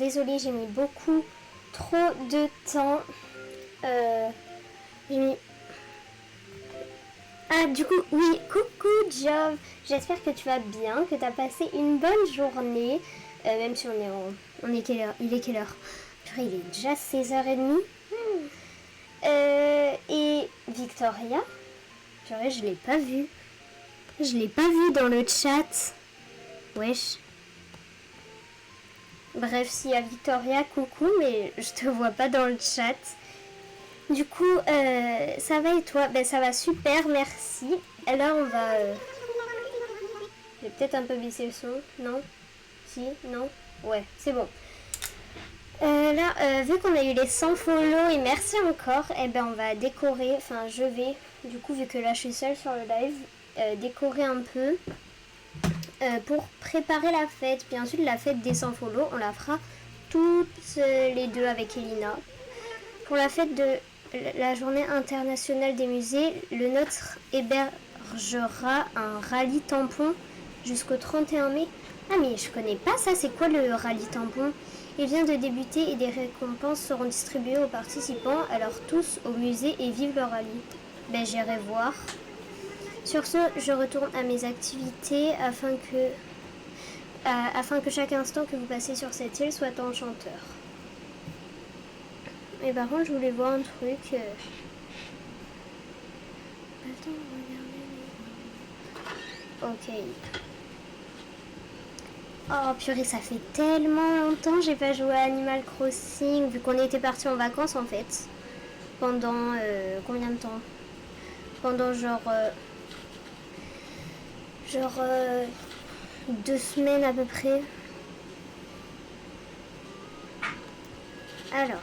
désolée, j'ai mis beaucoup trop de temps. J'ai mis... Ah, du coup, oui, coucou Jove. J'espère que tu vas bien, que tu as passé une bonne journée. Même si on est quelle heure? Il est quelle heure? Purée, il est déjà 16h30. Et Victoria? Purée, je l'ai pas vue. Je l'ai pas vue dans le chat. Wesh. Bref, s'il y a Victoria, coucou, mais je te vois pas dans le chat. Du coup, ça va et toi? Ben ça va super, merci. Et là, on va... Je vais peut-être un peu baisser le son. Non? Si? Non? Ouais, c'est bon. Là, vu qu'on a eu les 100 follow et merci encore, eh ben on va décorer, enfin je vais, du coup vu que là je suis seule sur le live, décorer un peu pour préparer la fête. Puis ensuite la fête des 100 follow, on la fera toutes les deux avec Elina. Pour la fête de la journée internationale des musées, le nôtre hébergera un rallye tampon jusqu'au 31 mai. Ah mais je connais pas ça, c'est quoi le rallye tampon? Il vient de débuter et des récompenses seront distribuées aux participants, alors tous au musée et vive le rallye. Ben j'irai voir. Sur ce, je retourne à mes activités afin que chaque instant que vous passez sur cette île soit enchanteur. Et par contre, je voulais voir un truc. Attends, regardez. Ok. Oh purée, ça fait tellement longtemps que j'ai pas joué à Animal Crossing, vu qu'on était partis en vacances en fait. Pendant combien de temps? Pendant genre 2 semaines à peu près. Alors.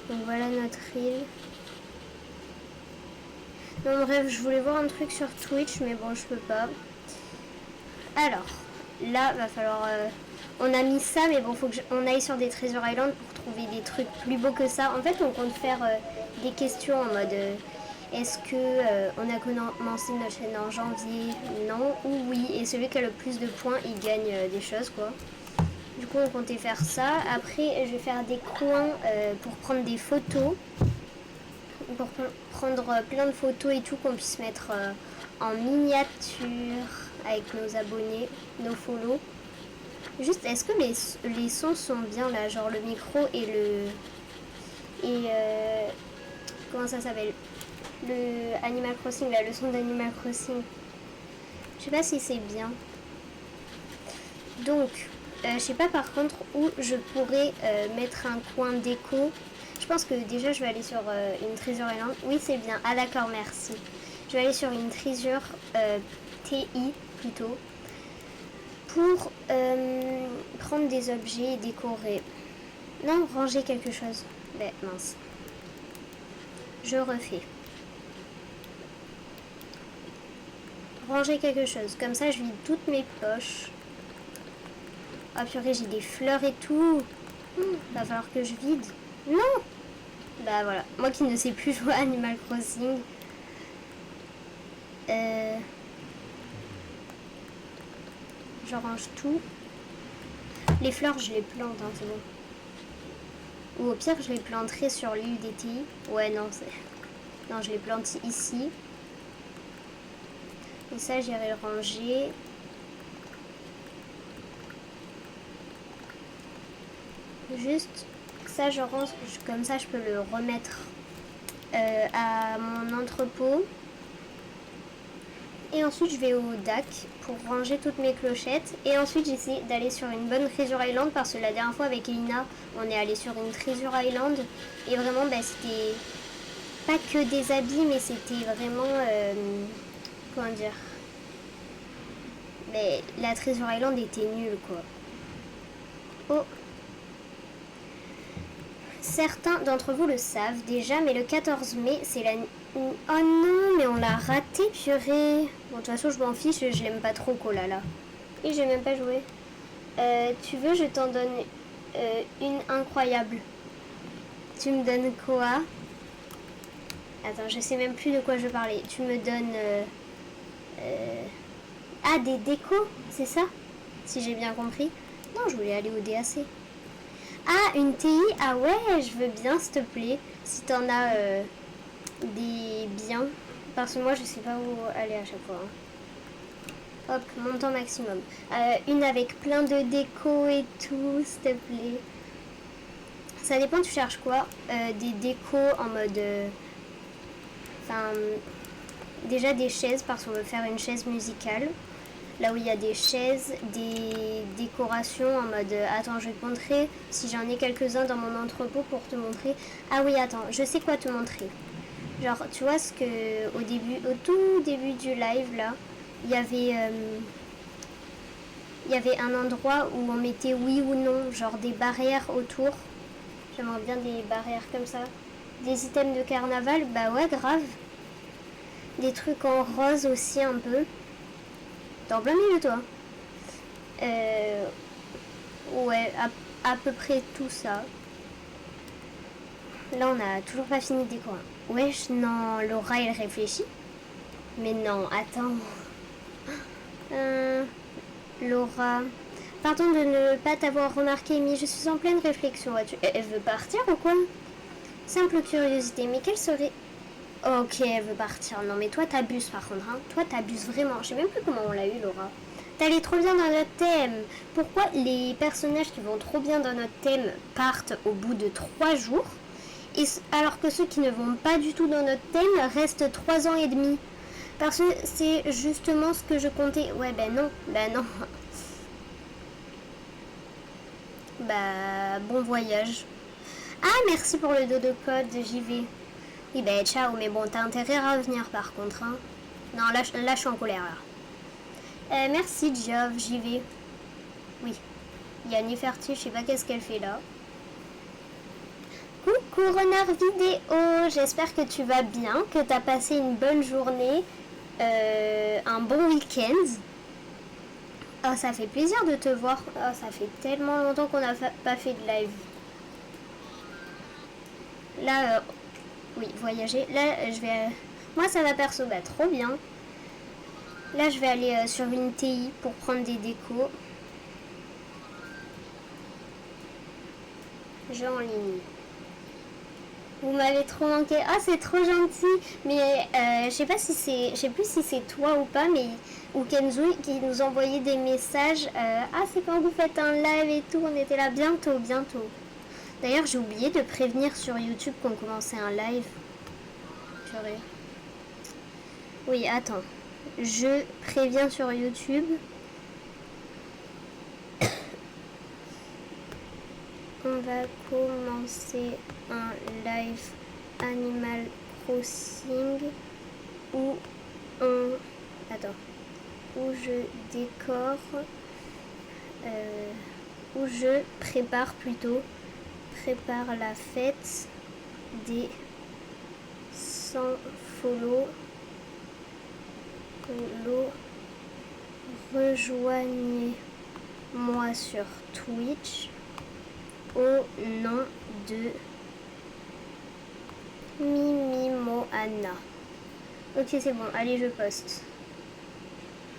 Donc voilà notre île. Non bref, je voulais voir un truc sur Twitch, mais bon, je peux pas. Alors, là, va falloir... on a mis ça, mais bon, faut qu'on aille sur des Treasure Island pour trouver des trucs plus beaux que ça. En fait, on compte faire des questions en mode... est-ce que on a commencé notre chaîne en janvier? Non ou oui? Et celui qui a le plus de points, il gagne des choses, quoi. Du coup, on comptait faire ça. Après, je vais faire des coins pour prendre des photos. Pour prendre plein de photos et tout, qu'on puisse mettre en miniature avec nos abonnés, nos follow. Juste, est-ce que les sons sont bien là? Genre le micro et le... Et... comment ça s'appelle? Le Animal Crossing, la leçon d'Animal Crossing. Je sais pas si c'est bien. Donc, je sais pas par contre où je pourrais mettre un coin déco. Je pense que déjà je vais aller sur une Treasure Island. Oui, c'est bien. Ah d'accord, merci. Je vais aller sur une Treasure TI plutôt. Pour prendre des objets et décorer. Non, ranger quelque chose. Ben mince. Je refais. Ranger quelque chose. Comme ça, je vide toutes mes poches. Ah purée, j'ai des fleurs et tout. Va falloir que je vide. Non! Bah voilà. Moi qui ne sais plus jouer à Animal Crossing. Je range tout. Les fleurs, je les plante, hein, c'est bon. Ou au pire, je les planterai sur l'île d'été. Ouais, non, c'est... Non, je les plante ici. Et ça, j'irai le ranger. Juste, ça, je range. Comme ça, je peux le remettre à mon entrepôt. Et ensuite, je vais au DAC pour ranger toutes mes clochettes. Et ensuite, j'essaie d'aller sur une bonne Treasure Island parce que la dernière fois avec Elina, on est allé sur une Treasure Island. Et vraiment, bah, c'était pas que des habits, mais c'était vraiment... comment dire? Mais la Treasure Island était nulle, quoi. Oh! Certains d'entre vous le savent déjà, mais le 14 mai, c'est la... Oh non, mais on l'a raté, purée. Bon, de toute façon, je m'en fiche, je l'aime pas trop, Kolala. Et j'ai même pas joué. Tu veux, je t'en donne une incroyable. Tu me donnes quoi? Attends, je sais même plus de quoi je parlais. Tu me donnes... Ah, des décos, c'est ça? si j'ai bien compris. Non, je voulais aller au DAC. Ah, une TI. Ah ouais, je veux bien, s'il te plaît. Si t'en as des biens. Parce que moi, je sais pas où aller à chaque fois. Hein. Hop, montant maximum. Une avec plein de déco et tout, s'il te plaît. Ça dépend, tu cherches quoi. Des décos en mode... Enfin... déjà des chaises, parce qu'on veut faire une chaise musicale. Là où il y a des chaises, des décorations en mode... attends, je vais te montrer si j'en ai quelques-uns dans mon entrepôt pour te montrer. Ah oui, attends, je sais quoi te montrer. Genre, tu vois ce que... au tout début du live, là, il y avait un endroit où on mettait oui ou non, genre des barrières autour. J'aimerais bien des barrières comme ça. Des items de carnaval, bah ouais, grave. Des trucs en rose aussi un peu. T'es en plein milieu, toi. Ouais, à peu près tout ça. Là, on a toujours pas fini de décorer. Wesh, non, Laura, elle réfléchit. Mais non, attends. Laura... Pardon de ne pas t'avoir remarqué, mais je suis en pleine réflexion. Elle veut partir ou quoi? Simple curiosité, mais quelle serait... Ok, elle veut partir. Non, mais toi, t'abuses par contre. Hein. Toi, t'abuses vraiment. Je sais même plus comment on l'a eu, Laura. T'allais trop bien dans notre thème. Pourquoi les personnages qui vont trop bien dans notre thème partent au bout de 3 jours, alors que ceux qui ne vont pas du tout dans notre thème restent 3 ans et demi? Parce que c'est justement ce que je comptais. Ouais, ben non. Ben non. Bah, bon voyage. Ah, merci pour le dodo code, j'y vais. Oui, bah, ciao, mais bon, t'as intérêt à revenir par contre. Hein. Non, là, je suis en colère. Là. Merci, Jove, j'y vais. Oui. Il y a Neferti, je sais pas qu'est-ce qu'elle fait là. Coucou, renard vidéo. J'espère que tu vas bien, que t'as passé une bonne journée, un bon week-end. Oh, ça fait plaisir de te voir. Oh, ça fait tellement longtemps qu'on n'a pas fait de live. Là, oui, voyager. Là, je vais... Moi, ça va perso, bah, trop bien. Là, je vais aller sur une TI pour prendre des décos. Jeu en ligne. Vous m'avez trop manqué. Ah, c'est trop gentil. Mais je sais pas si c'est... Je sais plus si c'est toi ou pas, mais... Ou Kenzo qui nous envoyait des messages. Ah, c'est quand vous faites un live et tout. On était là bientôt, bientôt. D'ailleurs, j'ai oublié de prévenir sur YouTube qu'on commençait un live. Purée. Oui, attends. Je préviens sur YouTube. On va commencer un live Animal Crossing où on... Attends. Où je décore... où je prépare plutôt... Prépare la fête des 100 follow. Rejoignez-moi sur Twitch au nom de Mimimoana. Ok, c'est bon, allez, je poste.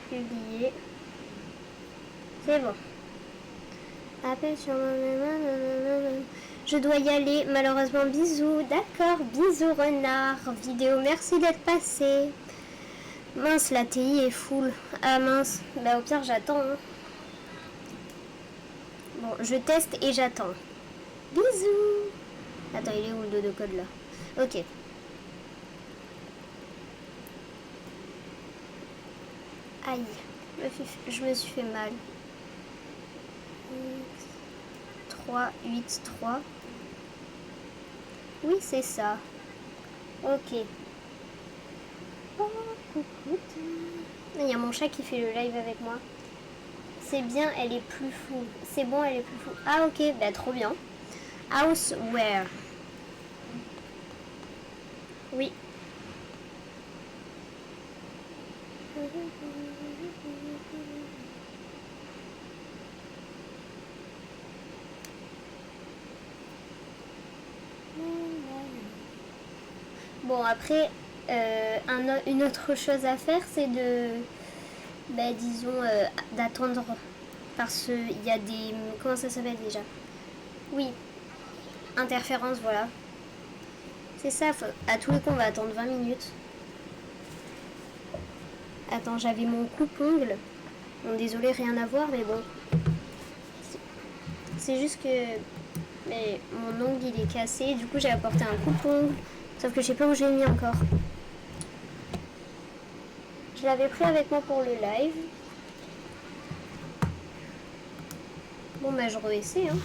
Publier. C'est bon. Appel sur mon... Je dois y aller, malheureusement. Bisous, d'accord. Bisous, renard. Vidéo, merci d'être passé. Mince, la TI est full. Ah mince. Bah au pire, j'attends. Hein. Bon, je teste et j'attends. Bisous. Attends, il est où le dodo code là? Ok. Aïe. Je me suis fait mal. 3, 8, 3. Oui, c'est ça. Ok. Oh, coucou. Il y a mon chat qui fait le live avec moi. C'est bien, elle est plus fou. C'est bon, elle est plus fou. Ah, ok, bah trop bien. Houseware. Oui. Bon, après, une autre chose à faire, c'est de, bah, disons, d'attendre Parce qu'il y a des... Comment ça s'appelle déjà? Oui, interférence, voilà. C'est ça, à tous les coups, on va attendre 20 minutes. Attends, j'avais mon coupe-ongle. Bon, désolé, rien à voir, mais bon. C'est juste que mais mon ongle, il est cassé. Du coup, j'ai apporté un coupe-ongle. Sauf que je sais pas où j'ai mis encore. Je l'avais pris avec moi pour le live. Bon, bah, je réessaie, hein.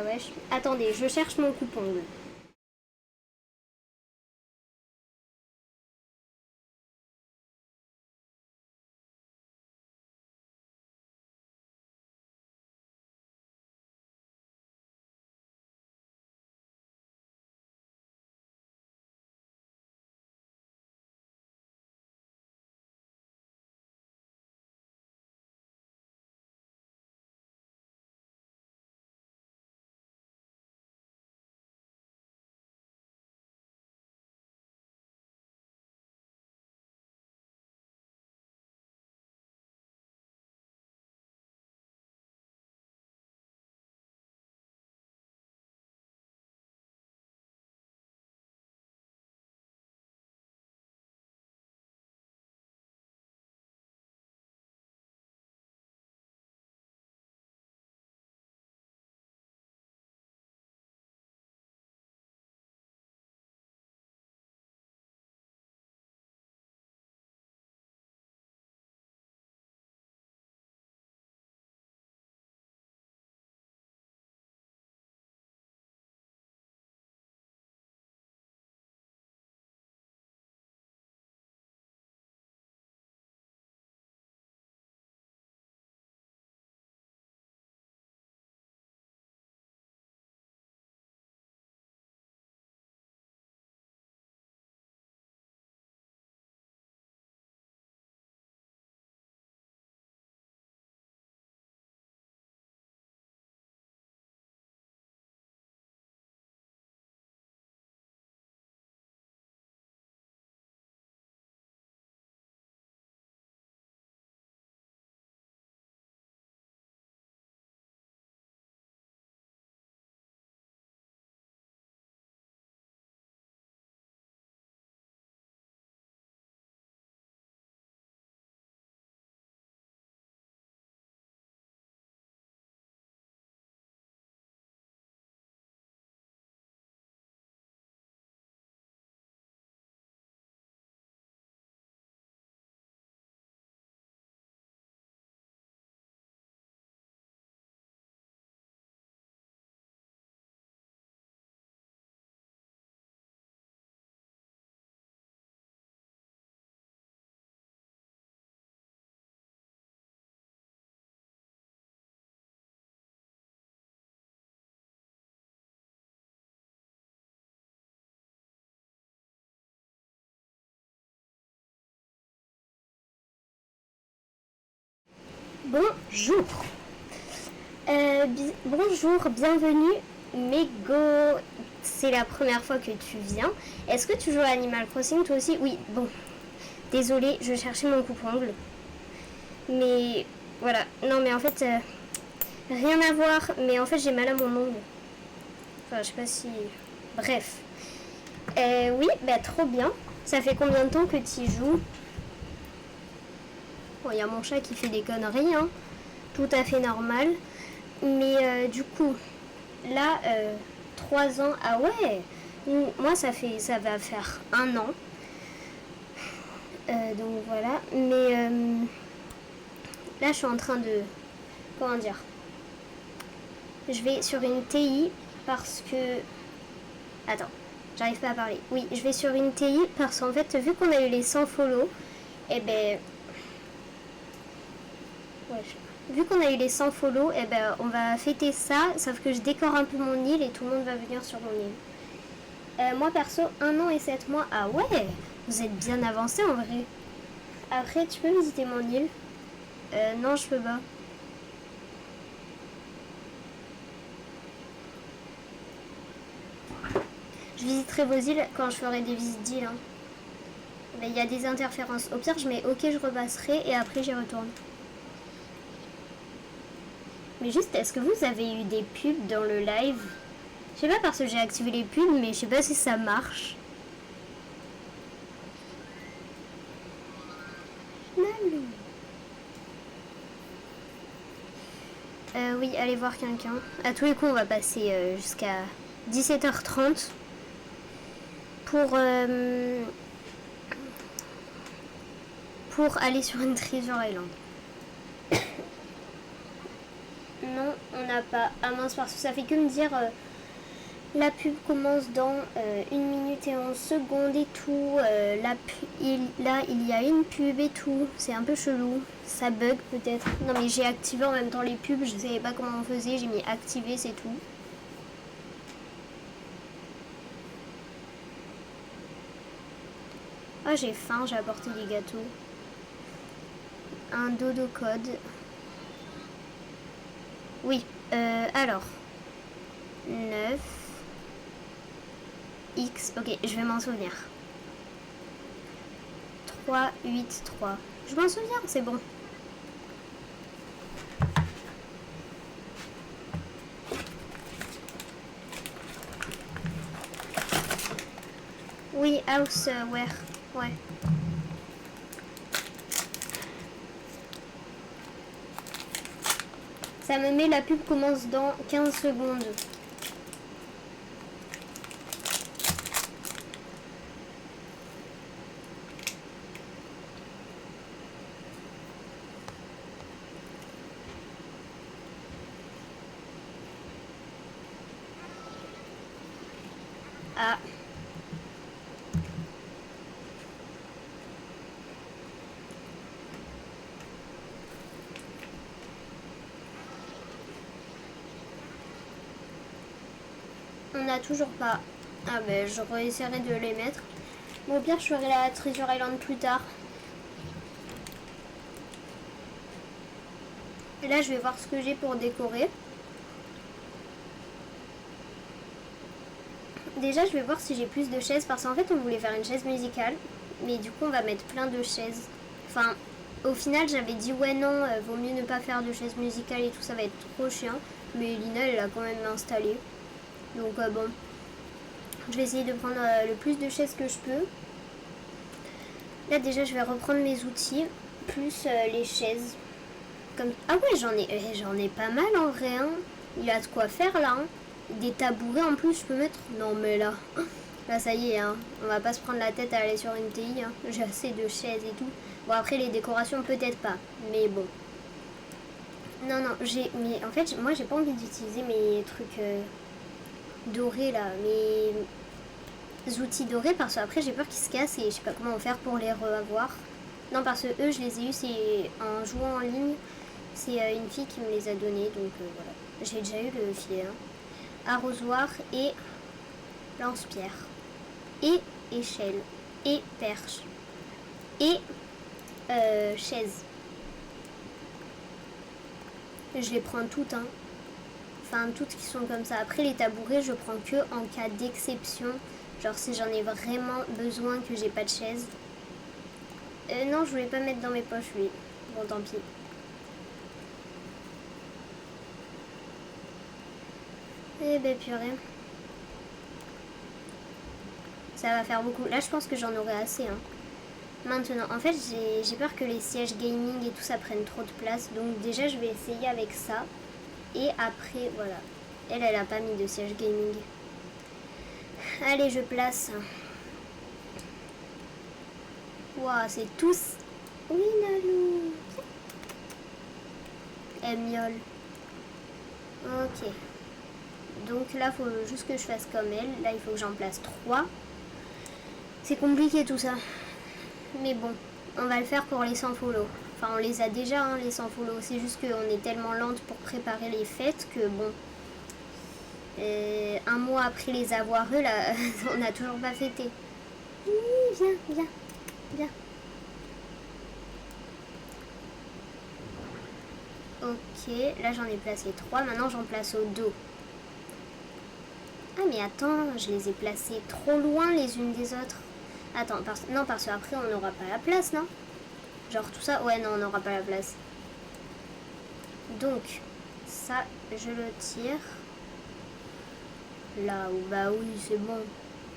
Ouais, attendez, je cherche mon coupe-ongle. Bonjour. Bonjour, bienvenue. Mego, c'est la première fois que tu viens. Est-ce que tu joues à Animal Crossing toi aussi? Oui, bon. Désolée, je cherchais mon coupe-ongle. Mais voilà. Non, mais en fait, rien à voir. Mais en fait, j'ai mal à mon ongle. Enfin, je sais pas si. Bref. Oui, bah trop bien. Ça fait combien de temps que tu joues? Bon, il y a mon chat qui fait des conneries, hein. Tout à fait normal. Mais du coup, là, 3 ans, ah ouais, moi ça va faire 1 an. Donc voilà, mais là je suis en train de, comment dire, je vais sur une TI parce que, attends, j'arrive pas à parler. Oui, je vais sur une TI parce qu'en fait, vu qu'on a eu les 100 follow, et ben, ouais, vu qu'on a eu les 100 follow, et ben, on va fêter ça, sauf que je décore un peu mon île et tout le monde va venir sur mon île. Moi perso, 1 an et 7 mois, ah ouais, vous êtes bien avancé en vrai. Après, tu peux visiter mon île? Non, je peux pas. Je visiterai vos îles quand je ferai des visites d'îles. Hein. Il y a des interférences. Au pire, je mets OK, je repasserai et après j'y retourne. Mais juste, est-ce que vous avez eu des pubs dans le live? Je sais pas parce que j'ai activé les pubs, mais je sais pas si ça marche. Oui, allez voir quelqu'un. À tous les coups, on va passer jusqu'à 17h30 pour aller sur une Treasure Island. Non, on n'a pas. Ah mince, parce que ça fait que me dire la pub commence dans 1 minute et 11 secondes et tout. Là, il y a une pub et tout. C'est un peu chelou. Ça bug peut-être. Non, mais j'ai activé en même temps les pubs. Je savais pas comment on faisait. J'ai mis activer, c'est tout. Ah, j'ai faim. J'ai apporté des gâteaux. Un dodo code. Oui, alors 9 X, ok, je vais m'en souvenir. 3, 8, 3. Je m'en souviens, c'est bon. Oui, houseware, ouais. Ça me met la pub commence dans 15 secondes. Ah. On n'a toujours pas. Ah ben je réessayerai de les mettre. Bon, au pire je ferai la Treasure Island plus tard. Et là je vais voir ce que j'ai pour décorer. Déjà je vais voir si j'ai plus de chaises parce qu'en fait on voulait faire une chaise musicale. Mais du coup on va mettre plein de chaises. Enfin au final j'avais dit ouais non vaut mieux ne pas faire de chaise musicale et tout, ça va être trop chiant. Mais Lina elle l'a quand même installée. Donc bon, je vais essayer de prendre le plus de chaises que je peux. Là déjà je vais reprendre mes outils, plus les chaises. Comme... Ah ouais j'en ai pas mal en vrai. Hein. Il y a de quoi faire là. Hein. Des tabourets en plus je peux mettre. Non mais là, là ça y est, hein. On va pas se prendre la tête à aller sur une TI. Hein. J'ai assez de chaises et tout. Bon après les décorations peut-être pas, mais bon. Non non, mais en fait moi j'ai pas envie d'utiliser mes trucs dorés là, mes outils dorés parce que après j'ai peur qu'ils se cassent et je sais pas comment faire pour les reavoir. Non parce que eux je les ai eus c'est en jouant en ligne. C'est une fille qui me les a donnés donc voilà. J'ai déjà eu le filet. Hein. Arrosoir et lance-pierre. Et échelle. Et perche. Et chaise. Je les prends toutes. Hein. Enfin toutes qui sont comme ça. Après les tabourets je prends que en cas d'exception. Genre si j'en ai vraiment besoin que j'ai pas de chaise. Non je voulais pas mettre dans mes poches lui. Bon tant pis. Eh ben purée. Ça va faire beaucoup. Là je pense que j'en aurai assez. Hein. Maintenant, en fait j'ai peur que les sièges gaming et tout ça prenne trop de place. Donc déjà je vais essayer avec ça. Et après voilà. Elle a pas mis de siège gaming. Allez je place. Waouh c'est tous. Oui Nalou. Elle miaule. Ok. Donc là, il faut juste que je fasse comme elle. Là, il faut que j'en place 3. C'est compliqué tout ça. Mais bon, on va le faire pour les 100 follow. Enfin, on les a déjà, hein, les 100 follow. C'est juste qu'on est tellement lente pour préparer les fêtes que bon... un mois après les avoir eux, là, on n'a toujours pas fêté. Oui, viens, viens, viens. Ok, là j'en ai placé 3. Maintenant, j'en place au dos. Ah mais attends, je les ai placées trop loin les unes des autres. Attends, non, parce qu'après on n'aura pas la place, non? Genre tout ça, ouais non, on n'aura pas la place. Donc, ça, je le tire. Là où, bah oui, c'est bon.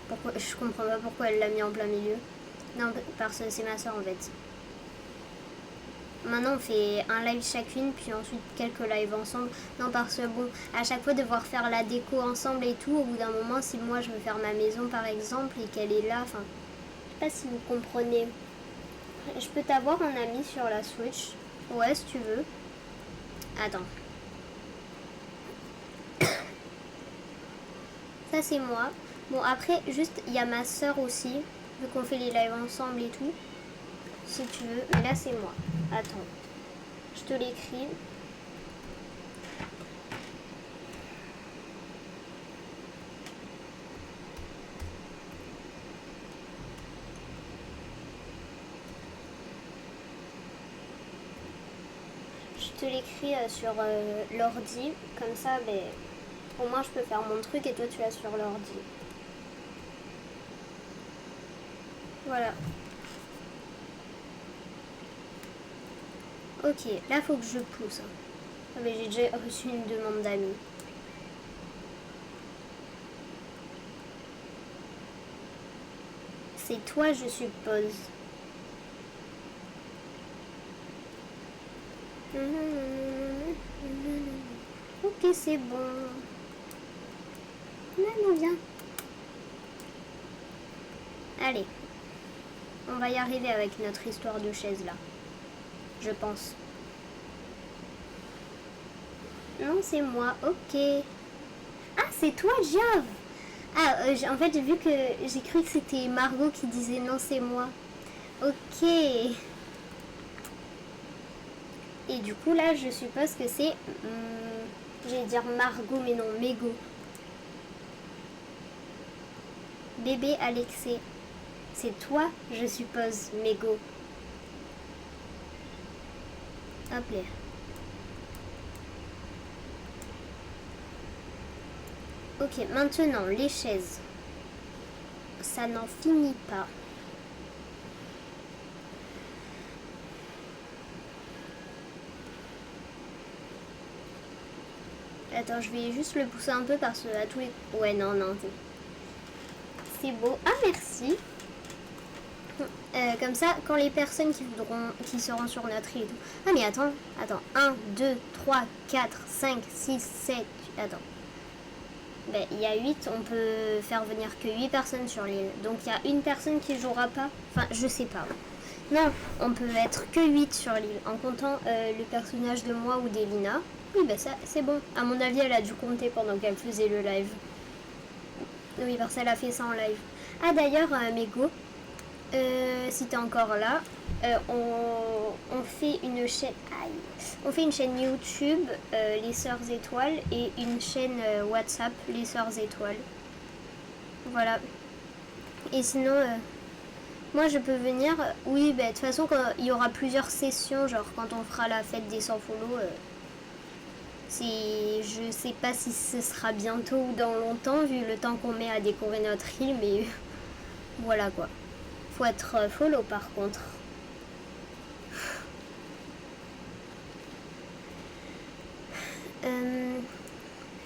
Pourquoi, je comprends pas pourquoi elle l'a mis en plein milieu. Non, parce que c'est ma soeur en fait. Maintenant on fait un live chacune, puis ensuite quelques lives ensemble. Non, parce que bon, à chaque fois devoir faire la déco ensemble et tout, au bout d'un moment, si moi je veux faire ma maison par exemple et qu'elle est là, enfin, je sais pas si vous comprenez. Je peux t'avoir en ami sur la Switch. Ouais, si tu veux. Attends. Ça c'est moi. Bon après, juste, il y a ma soeur aussi, vu qu'on fait les lives ensemble et tout. Si tu veux, mais là c'est moi. Attends. Je te l'écris. Je te l'écris sur l'ordi. Comme ça, ben, au moins je peux faire mon truc et toi tu l'as sur l'ordi. Voilà. Ok, là faut que je pousse. Ah, mais j'ai déjà reçu une demande d'amis. C'est toi, je suppose. Ok, c'est bon. Non, viens. Allez. On va y arriver avec notre histoire de chaise là. Je pense. Non, c'est moi. Ok. Ah, c'est toi, Jove. Ah, en fait, vu que j'ai cru que c'était Margot qui disait non, c'est moi. Ok. Et du coup, là, je suppose que c'est... j'allais dire Margot, mais non, Mégo. Bébé Alexé. C'est toi, je suppose, Mégo. Hop là. Ok, maintenant, les chaises. Ça n'en finit pas. Attends, je vais juste le pousser un peu parce que à tous les... Ouais, non, c'est beau. Ah, merci. Comme ça, quand les personnes qui seront sur notre île... Ah, mais attends. 1, 2, 3, 4, 5, 6, 7... Attends. Ben, il y a 8, on peut faire venir que 8 personnes sur l'île. Donc, il y a une personne qui jouera pas. Enfin, je sais pas. Non, on peut être que 8 sur l'île, en comptant le personnage de moi ou d'Elina. Oui, ben ça, c'est bon. À mon avis, elle a dû compter pendant qu'elle faisait le live. Oui, parce qu'elle a fait ça en live. Ah, d'ailleurs, Mégo, si t'es encore là, on fait une chaîne... On fait une chaîne YouTube, Les Sœurs Étoiles, et une chaîne WhatsApp, Les Sœurs Étoiles. Voilà. Et sinon... moi, je peux venir. Oui, bah, de toute façon, il y aura plusieurs sessions, genre quand on fera la fête des sans follow. Je sais pas si ce sera bientôt ou dans longtemps, vu le temps qu'on met à décorer notre île, mais voilà quoi. Faut être follow par contre.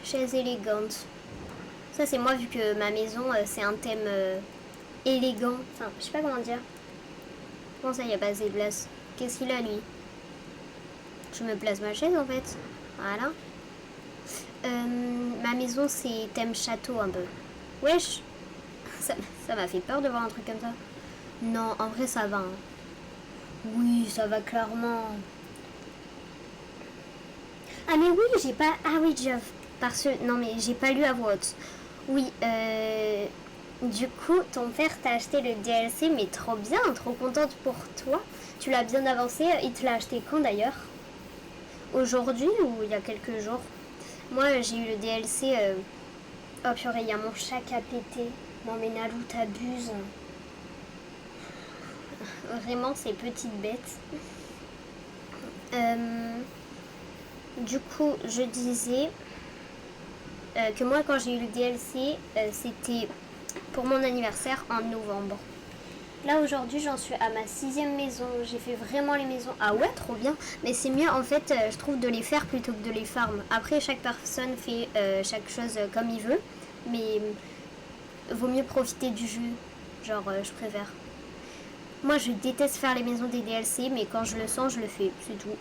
Chaise élégante. Ça, c'est moi, vu que ma maison, c'est un thème élégant. Enfin, je sais pas comment dire. Comment ça, il n'y a pas assez de place? Qu'est-ce qu'il a, lui? Je me place ma chaise, en fait. Voilà. Ma maison, c'est thème château, un peu. Wesh. Ça m'a fait peur de voir un truc comme ça. Non, en vrai, ça va. Hein. Oui, ça va clairement. Ah, mais oui, j'ai pas... Ah oui, Geoff. Parce que... Non, mais j'ai pas lu à voix haute. Oui, du coup, ton père t'a acheté le DLC, mais trop bien, trop contente pour toi. Tu l'as bien avancé. Il te l'a acheté quand d'ailleurs? Aujourd'hui ou il y a quelques jours? Moi, j'ai eu le DLC. Oh purée, il y a mon chat qui a pété. Non mais Nalou, t'abuses. Vraiment, ces petites bêtes. Du coup, je disais... que moi quand j'ai eu le DLC, c'était pour mon anniversaire en novembre. Là aujourd'hui j'en suis à ma 6e maison, j'ai fait vraiment les maisons. Ah ouais, trop bien. Mais c'est mieux en fait, je trouve, de les faire plutôt que de les farm. Après chaque personne fait chaque chose comme il veut, mais vaut mieux profiter du jeu. Genre je préfère. Moi je déteste faire les maisons des DLC, mais quand je le sens je le fais, c'est tout.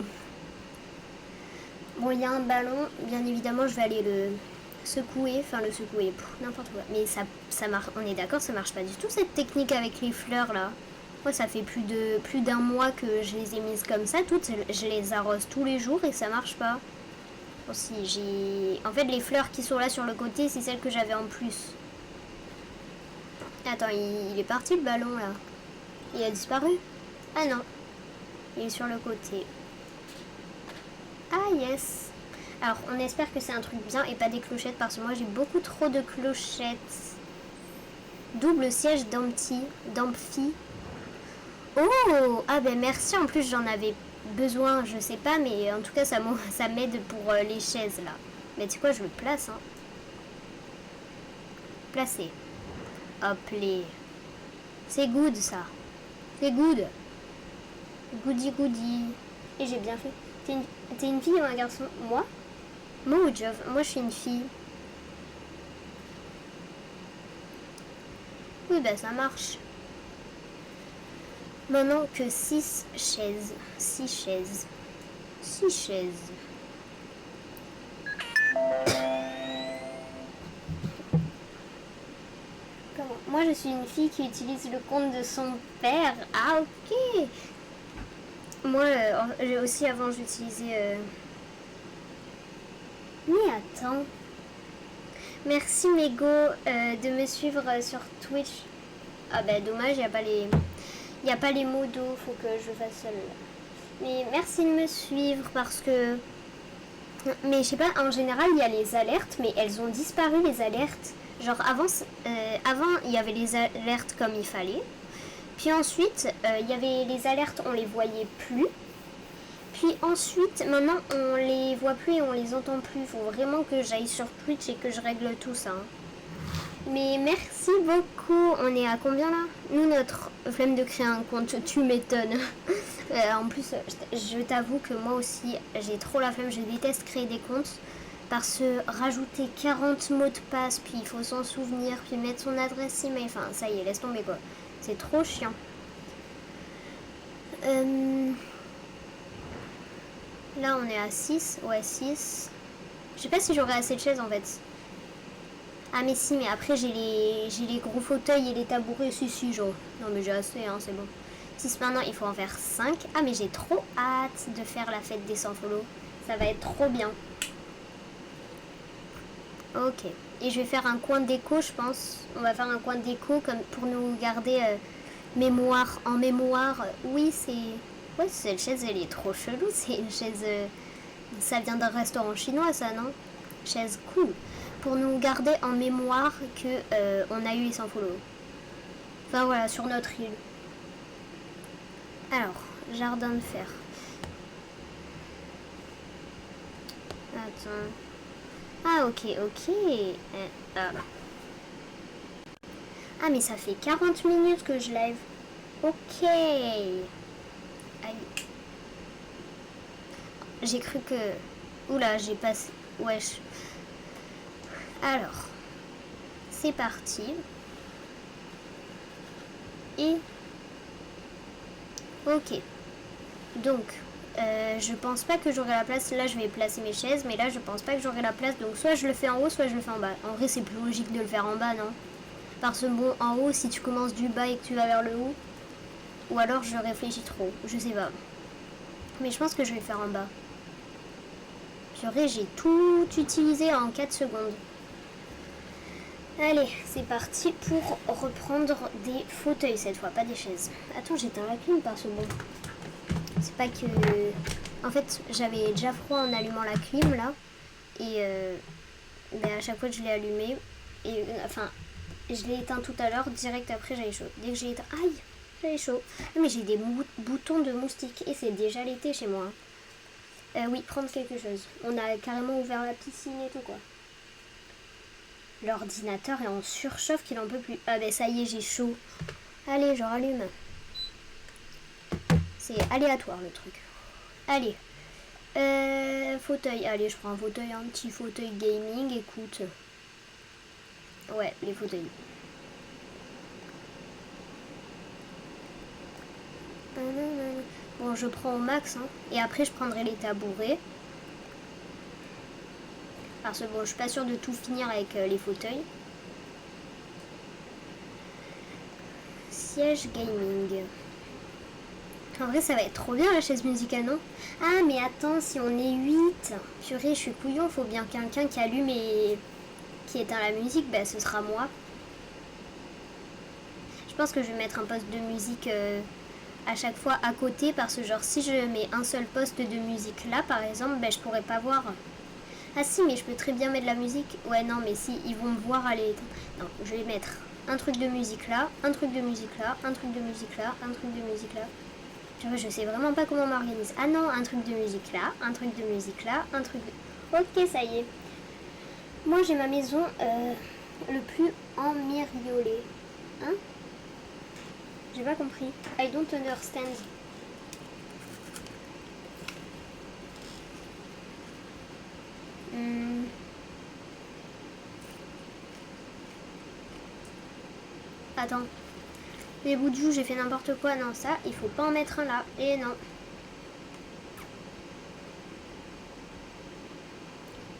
Bon, il y a un ballon, bien évidemment je vais aller le secouer, enfin le secouer, n'importe quoi. Mais ça marche, on est d'accord, ça marche pas du tout cette technique avec les fleurs là. Moi ça fait plus d'un mois que je les ai mises comme ça, toutes, je les arrose tous les jours et ça marche pas. Bon, si j'ai... En fait les fleurs qui sont là sur le côté, c'est celles que j'avais en plus. Attends, il est parti le ballon là. Il a disparu? Ah non, il est sur le côté. Ah yes. Alors on espère que c'est un truc bien et pas des clochettes parce que moi j'ai beaucoup trop de clochettes. Double siège d'amphi. Oh, ah ben merci, en plus j'en avais besoin, je sais pas, mais en tout cas ça m'aide pour les chaises là. Mais tu sais quoi, je le place hein. Placé. Hop les. C'est good ça. C'est good. Goody goody. Et j'ai bien fait. T'es une fille ou un garçon? Moi? Moi ou Jove? Moi je suis une fille. Oui bah ça marche. Maintenant que 6 chaises. 6 chaises. 6 chaises. Comment? Moi je suis une fille qui utilise le compte de son père. Ah ok. Moi aussi avant j'utilisais... Mais attends. Merci Mego de me suivre sur Twitch. Ah bah dommage, il n'y a pas les modos, faut que je fasse seule. Mais merci de me suivre parce que... Mais je sais pas, en général il y a les alertes, mais elles ont disparu les alertes. Genre avant il y avait les alertes comme il fallait. Puis ensuite il y avait les alertes, on les voyait plus. Puis ensuite, maintenant, on les voit plus et on les entend plus. Il faut vraiment que j'aille sur Twitch et que je règle tout ça. Mais merci beaucoup. On est à combien là? Nous, notre flemme de créer un compte, tu m'étonnes. En plus, je t'avoue que moi aussi, j'ai trop la flemme. Je déteste créer des comptes. Parce que rajouter 40 mots de passe, puis il faut s'en souvenir, puis mettre son adresse email. Enfin, ça y est, laisse tomber quoi. C'est trop chiant. Là, on est à 6. Ouais, 6. Je sais pas si j'aurai assez de chaises, en fait. Ah, mais si, mais après, j'ai les gros fauteuils et les tabourets. Si, genre. Non, mais j'ai assez, hein, c'est bon. 6 maintenant, il faut en faire 5. Ah, mais j'ai trop hâte de faire la fête des 100 follow. Ça va être trop bien. Ok. Et je vais faire un coin déco, je pense. On va faire un coin déco comme pour nous garder mémoire en mémoire. Oui, c'est... Ouais, cette chaise, elle est trop chelou. C'est une chaise... ça vient d'un restaurant chinois, ça, non? Chaise cool. Pour nous garder en mémoire que on a eu les 100 follow. Enfin, voilà, sur notre île. Alors, jardin de fer. Attends. Ah, ok. Ah, mais ça fait 40 minutes que je live. Ok. Aïe. J'ai cru que... Oula, j'ai passé... Wesh. Alors. C'est parti. Et... Ok. Donc, je pense pas que j'aurai la place. Là, je vais placer mes chaises, mais là, je pense pas que j'aurai la place. Donc, soit je le fais en haut, soit je le fais en bas. En vrai, c'est plus logique de le faire en bas, non? Parce que bon, en haut, si tu commences du bas et que tu vas vers le haut, ou alors je réfléchis trop, je sais pas. Mais je pense que je vais le faire en bas. Purée, j'ai tout utilisé en 4 secondes. Allez, c'est parti pour reprendre des fauteuils cette fois, pas des chaises. Attends, j'éteins la clim parce que bon... C'est pas que... En fait, j'avais déjà froid en allumant la clim là. Et ben à chaque fois que je l'ai allumé, et enfin, je l'ai éteint tout à l'heure, direct après j'avais chaud. Dès que j'ai éteint... Aïe, j'avais chaud. Mais j'ai des boutons de moustiques et c'est déjà l'été chez moi. Oui, prendre quelque chose. On a carrément ouvert la piscine et tout quoi. L'ordinateur est en surchauffe qu'il en peut plus. Ah ben ça y est, j'ai chaud. Allez, je rallume. C'est aléatoire le truc. Allez. Fauteuil. Allez, je prends un fauteuil, un petit fauteuil gaming. Écoute. Ouais, les fauteuils. Bon, je prends au max. Hein. Et après, je prendrai les tabourets. Parce que bon, je suis pas sûre de tout finir avec les fauteuils. Siège gaming. En vrai, ça va être trop bien la chaise musicale, non? Ah, mais attends, si on est 8, purée, je suis couillon, faut bien quelqu'un qui allume et qui éteint la musique, bah ce sera moi. Je pense que je vais mettre un poste de musique à chaque fois à côté, parce que genre si je mets un seul poste de musique là, par exemple, bah je pourrais pas voir. Ah si, mais je peux très bien mettre de la musique. Ouais, non, mais si, ils vont me voir aller éteindre. Non, je vais mettre un truc de musique là, un truc de musique là, un truc de musique là, un truc de musique là. Je sais vraiment pas comment m'organise. Ah non, un truc de musique là, un truc de musique là, un truc de... Ok, ça y est. Moi, j'ai ma maison le plus emmiriolée. Hein? J'ai pas compris. I don't understand. Attends. Les bouts de joue, j'ai fait n'importe quoi. Non, ça, il faut pas en mettre un là. Et non.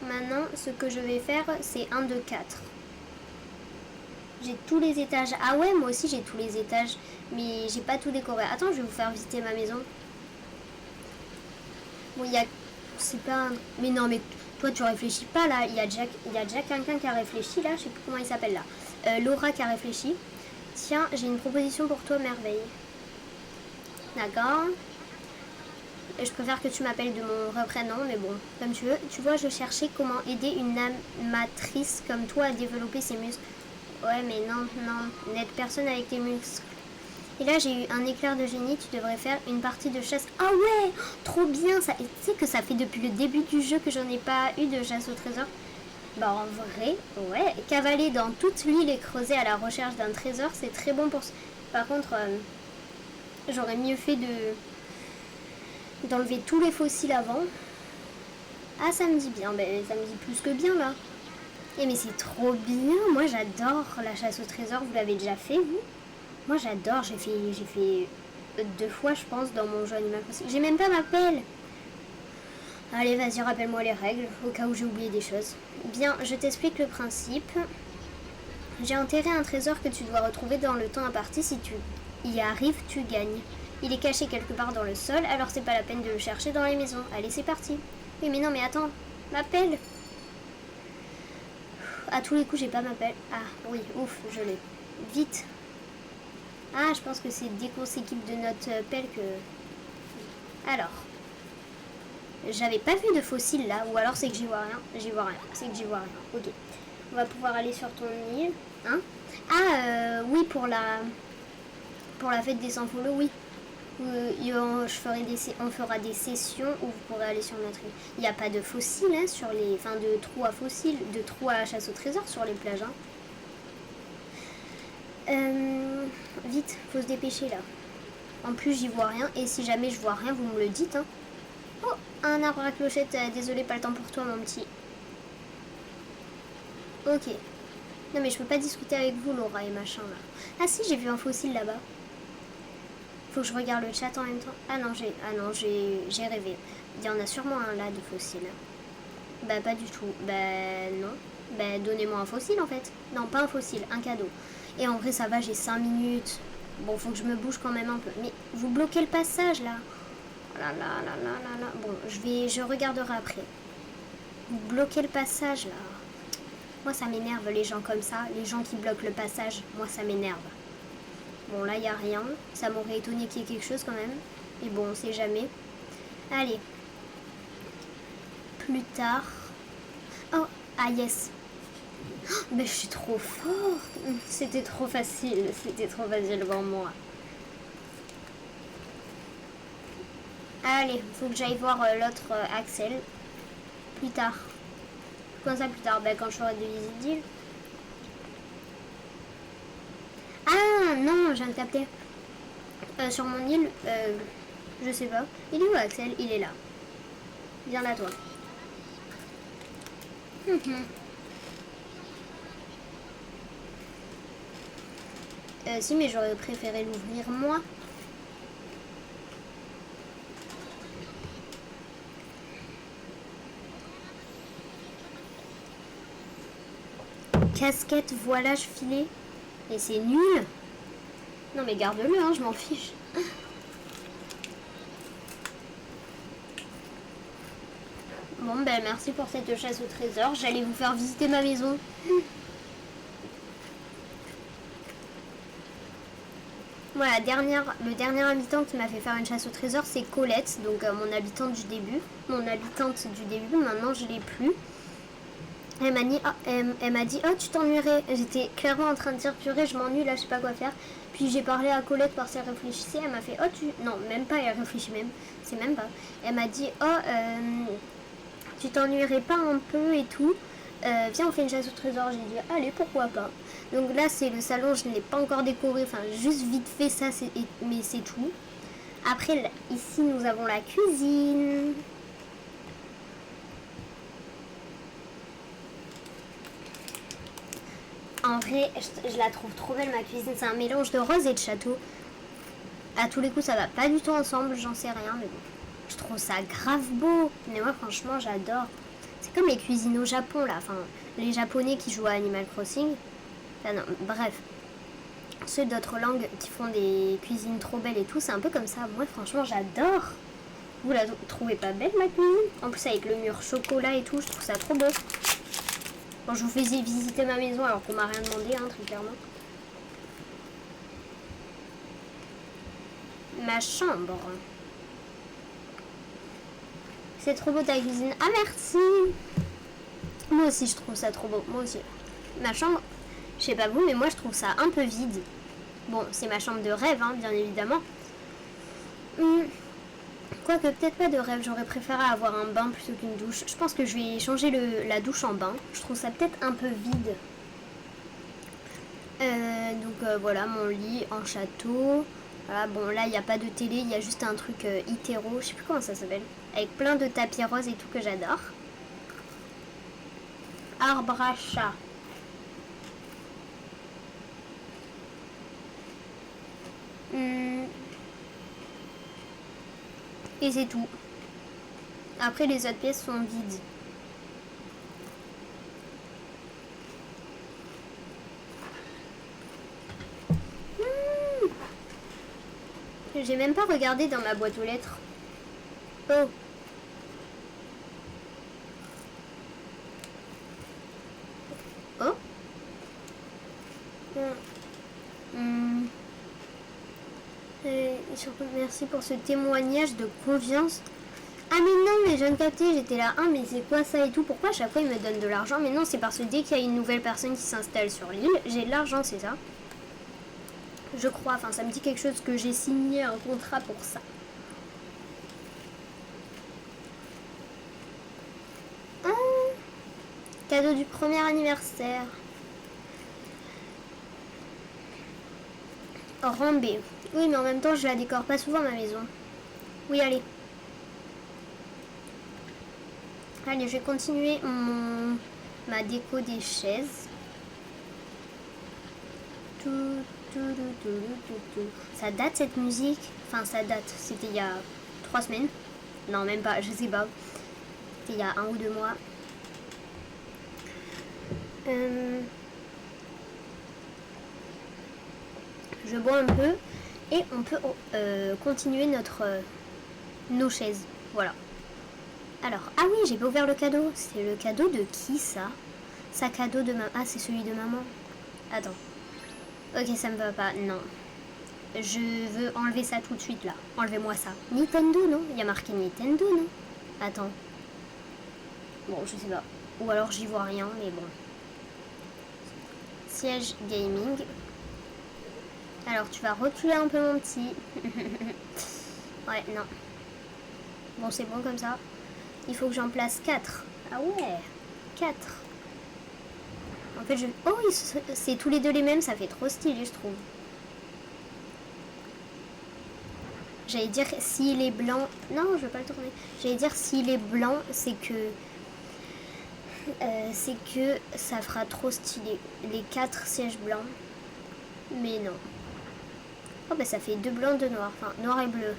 Maintenant, ce que je vais faire, c'est 1, 2, 4. J'ai tous les étages. Ah ouais, moi aussi, j'ai tous les étages. Mais j'ai pas tout décoré. Attends, je vais vous faire visiter ma maison. Bon, il y a... C'est pas... Mais non, mais toi, tu réfléchis pas, là. Il y a déjà quelqu'un qui a réfléchi, là. Je sais plus comment il s'appelle, là. Laura qui a réfléchi. Tiens, j'ai une proposition pour toi, Merveille. D'accord. Je préfère que tu m'appelles de mon vrai prénom, mais bon, comme tu veux. Tu vois, je cherchais comment aider une amatrice comme toi à développer ses muscles. Ouais, mais non, n'aide personne avec tes muscles. Et là, j'ai eu un éclair de génie, tu devrais faire une partie de chasse. Ah ouais, trop bien ça. Et tu sais que ça fait depuis le début du jeu que j'en ai pas eu de chasse au trésor. Bah en vrai, ouais. Cavaler dans toute l'île et creuser à la recherche d'un trésor, c'est très bon pour... Par contre, j'aurais mieux fait d'enlever tous les fossiles avant. Ah, ça me dit bien, ben, ça me dit plus que bien là. Eh mais c'est trop bien, moi j'adore la chasse au trésor, vous l'avez déjà fait vous? Moi j'adore, j'ai fait 2 fois je pense dans mon jeu Animal Crossing. J'ai même pas ma pelle. Allez vas-y, rappelle-moi les règles, au cas où j'ai oublié des choses. Bien, je t'explique le principe. J'ai enterré un trésor que tu dois retrouver dans le temps imparti. Si tu y arrives, tu gagnes. Il est caché quelque part dans le sol, alors c'est pas la peine de le chercher dans les maisons. Allez, c'est parti. Oui, mais non, mais attends, ma pelle. À tous les coups, j'ai pas ma pelle. Ah, oui, ouf, je l'ai. Vite. Ah, je pense que c'est dès qu'on s'équipe de notre pelle que... Alors. J'avais pas vu de fossiles là, ou alors c'est que j'y vois rien. J'y vois rien, c'est que j'y vois rien. Ok. On va pouvoir aller sur ton île. Hein? Ah, oui, pour la fête des sans-follow, oui. On fera des sessions où vous pourrez aller sur notre île. Il n'y a pas de fossiles, hein, sur les... Enfin, de trous à fossiles, de trous à chasse au trésor sur les plages, hein. Vite, faut se dépêcher, là. En plus, j'y vois rien, et si jamais je vois rien, vous me le dites, hein. Oh, un arbre à clochette, désolé, pas le temps pour toi, mon petit. Ok. Non, mais je peux pas discuter avec vous, Laura et machin, là. Ah si, j'ai vu un fossile, là-bas. Faut que je regarde le chat en même temps. Ah non, j'ai rêvé. Il y en a sûrement un là de fossile. Bah pas du tout. Bah non. Bah donnez-moi un fossile en fait. Non, pas un fossile, un cadeau. Et en vrai ça va, j'ai 5 minutes. Bon, faut que je me bouge quand même un peu. Mais vous bloquez le passage là. Oh là là là là là là. Bon, je regarderai après. Vous bloquez le passage là. Moi ça m'énerve les gens comme ça. Les gens qui bloquent le passage. Moi ça m'énerve. Bon, là, il n'y a rien. Ça m'aurait étonné qu'il y ait quelque chose quand même. Mais bon, on sait jamais. Allez. Plus tard. Oh, ah yes. Oh, mais je suis trop forte. C'était trop facile. C'était trop facile pour moi. Allez, faut que j'aille voir l'autre Axel. Plus tard. Comment ça, plus tard? Bah, quand je ferai des visites d'île. je viens de capter. Sur mon île, je sais pas. Il est où Axel? Il est là. Viens là toi. Si, mais j'aurais préféré l'ouvrir moi. Casquette, voilage, filet. Et c'est nul. Non mais garde-le, hein, je m'en fiche. Bon ben merci pour cette chasse au trésor. J'allais vous faire visiter ma maison. Voilà, le dernier habitant qui m'a fait faire une chasse au trésor, c'est Colette, donc mon habitante du début. Maintenant je l'ai plus. Elle m'a dit, oh tu t'ennuierais. J'étais clairement en train de dire purée, je m'ennuie là, je sais pas quoi faire. Puis j'ai parlé à Colette parce qu'elle réfléchissait. Elle m'a fait, oh tu... Non, même pas, elle réfléchit même. C'est même pas. Elle m'a dit, oh tu t'ennuierais pas un peu et tout. Viens on fait une chasse au trésor. J'ai dit, allez pourquoi pas. Donc là c'est le salon, je ne l'ai pas encore décoré. Enfin juste vite fait ça, mais c'est tout. Après là, ici nous avons la cuisine. En vrai, je la trouve trop belle ma cuisine. C'est un mélange de rose et de château. À tous les coups, ça va pas du tout ensemble, j'en sais rien, mais bon. Je trouve ça grave beau. Mais moi, franchement, j'adore. C'est comme les cuisines au Japon, là. Enfin, les Japonais qui jouent à Animal Crossing. Enfin, non, bref. Ceux d'autres langues qui font des cuisines trop belles et tout, c'est un peu comme ça. Moi, franchement, j'adore. Vous la trouvez pas belle, ma cuisine? En plus, avec le mur chocolat et tout, je trouve ça trop beau. Bon, je vous faisais visiter ma maison alors qu'on m'a rien demandé, hein, très clairement. Ma chambre. C'est trop beau ta cuisine. Ah, merci. Moi aussi, je trouve ça trop beau. Moi aussi. Ma chambre, je sais pas vous, mais moi, je trouve ça un peu vide. Bon, c'est ma chambre de rêve, hein, bien évidemment. Quoique peut-être pas de rêve, j'aurais préféré avoir un bain plutôt qu'une douche. Je pense que je vais changer la douche en bain. Je trouve ça peut-être un peu vide. Voilà, mon lit en château. Voilà, bon là il n'y a pas de télé, il y a juste un truc hétéro, je sais plus comment ça s'appelle. Avec plein de tapis roses et tout que j'adore. Arbre à chat. Et c'est tout. Après les autres pièces sont vides. J'ai même pas regardé dans ma boîte aux lettres. Oh. Oh. Surtout merci pour ce témoignage de confiance. Ah mais non, mais je viens de capter, j'étais là, mais c'est quoi ça et tout? Pourquoi à chaque fois il me donne de l'argent? Mais non, c'est parce que dès qu'il y a une nouvelle personne qui s'installe sur l'île, j'ai de l'argent, c'est ça? Je crois, enfin ça me dit quelque chose que j'ai signé un contrat pour ça. Cadeau du premier anniversaire. Rang B. Oui, mais en même temps, je la décore pas souvent ma maison. Oui, allez. Allez, je vais continuer ma déco des chaises. Ça date cette musique? Enfin, ça date. C'était il y a 3 semaines. Non, même pas, je sais pas. C'était il y a 1 ou 2 mois. Je bois un peu et on peut continuer nos chaises. Voilà. Alors, ah oui, j'ai pas ouvert le cadeau. C'est le cadeau de qui ça? Sac à dos de maman. Ah, c'est celui de maman. Attends. Ok, ça me va pas. Non. Je veux enlever ça tout de suite là. Enlevez-moi ça. Nintendo, non? Il y a marqué Nintendo, non? Attends. Bon, je sais pas. Ou alors j'y vois rien, mais bon. Siège gaming. Alors tu vas reculer un peu mon petit. Ouais, non. Bon, c'est bon comme ça. Il faut que j'en place 4. Ah ouais, 4. En fait, oh, c'est tous les deux les mêmes, ça fait trop stylé, je trouve. J'allais dire s'il est blanc. Non, je vais pas le tourner. J'allais dire s'il est blanc, c'est que ça fera trop stylé. Les 4 sièges blancs. Mais non. Oh bah ça fait 2 blancs, 2 noirs. Enfin, noir et bleu.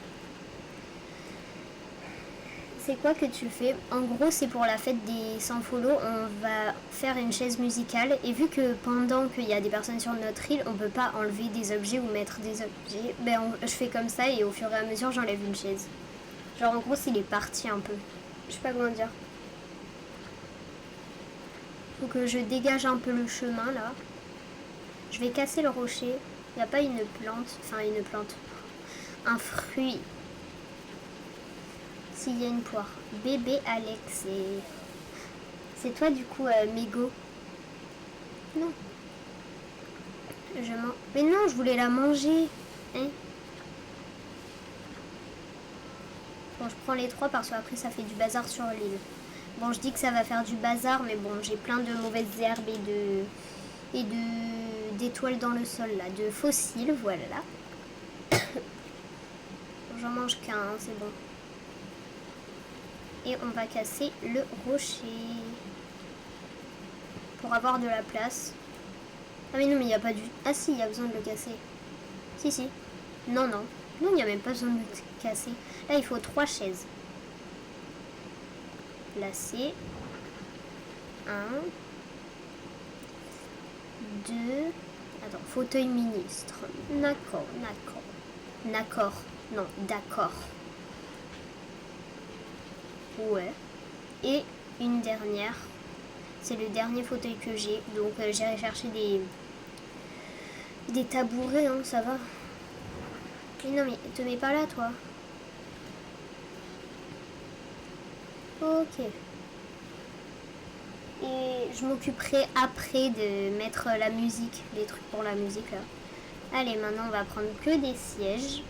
C'est quoi que tu fais? En gros, c'est pour la fête des sans follow, on va faire une chaise musicale. Et vu que pendant qu'il y a des personnes sur notre île, on peut pas enlever des objets ou mettre des objets, ben je fais comme ça et au fur et à mesure, j'enlève une chaise. Genre en gros, s'il est parti un peu. Je sais pas comment dire. Faut que je dégage un peu le chemin là. Je vais casser le rocher. Il n'y a pas une plante, enfin une plante, un fruit. S'il y a une poire. Bébé Alex, c'est toi du coup, Mégo? Non. Mais non, je voulais la manger. Hein? Bon, je prends les 3 parce qu'après ça fait du bazar sur l'île. Bon, je dis que ça va faire du bazar, mais bon, j'ai plein de mauvaises herbes et d'étoiles dans le sol là, de fossiles, voilà. J'en mange qu'un, hein, c'est bon. Et on va casser le rocher pour avoir de la place. Ah mais non, mais il n'y a pas du... Ah si, il y a besoin de le casser. Si. Non, il n'y a même pas besoin de le casser. Là, il faut 3 chaises. Placer. 1. 2. Attends, fauteuil ministre. D'accord. Non, d'accord. Ouais. Et une dernière. C'est le dernier fauteuil que j'ai. Donc j'irai chercher des tabourets, hein, ça va. Mais non, mais te mets pas là, toi. Ok. Et je m'occuperai après de mettre la musique, les trucs pour la musique là. Allez, maintenant on va prendre que des sièges.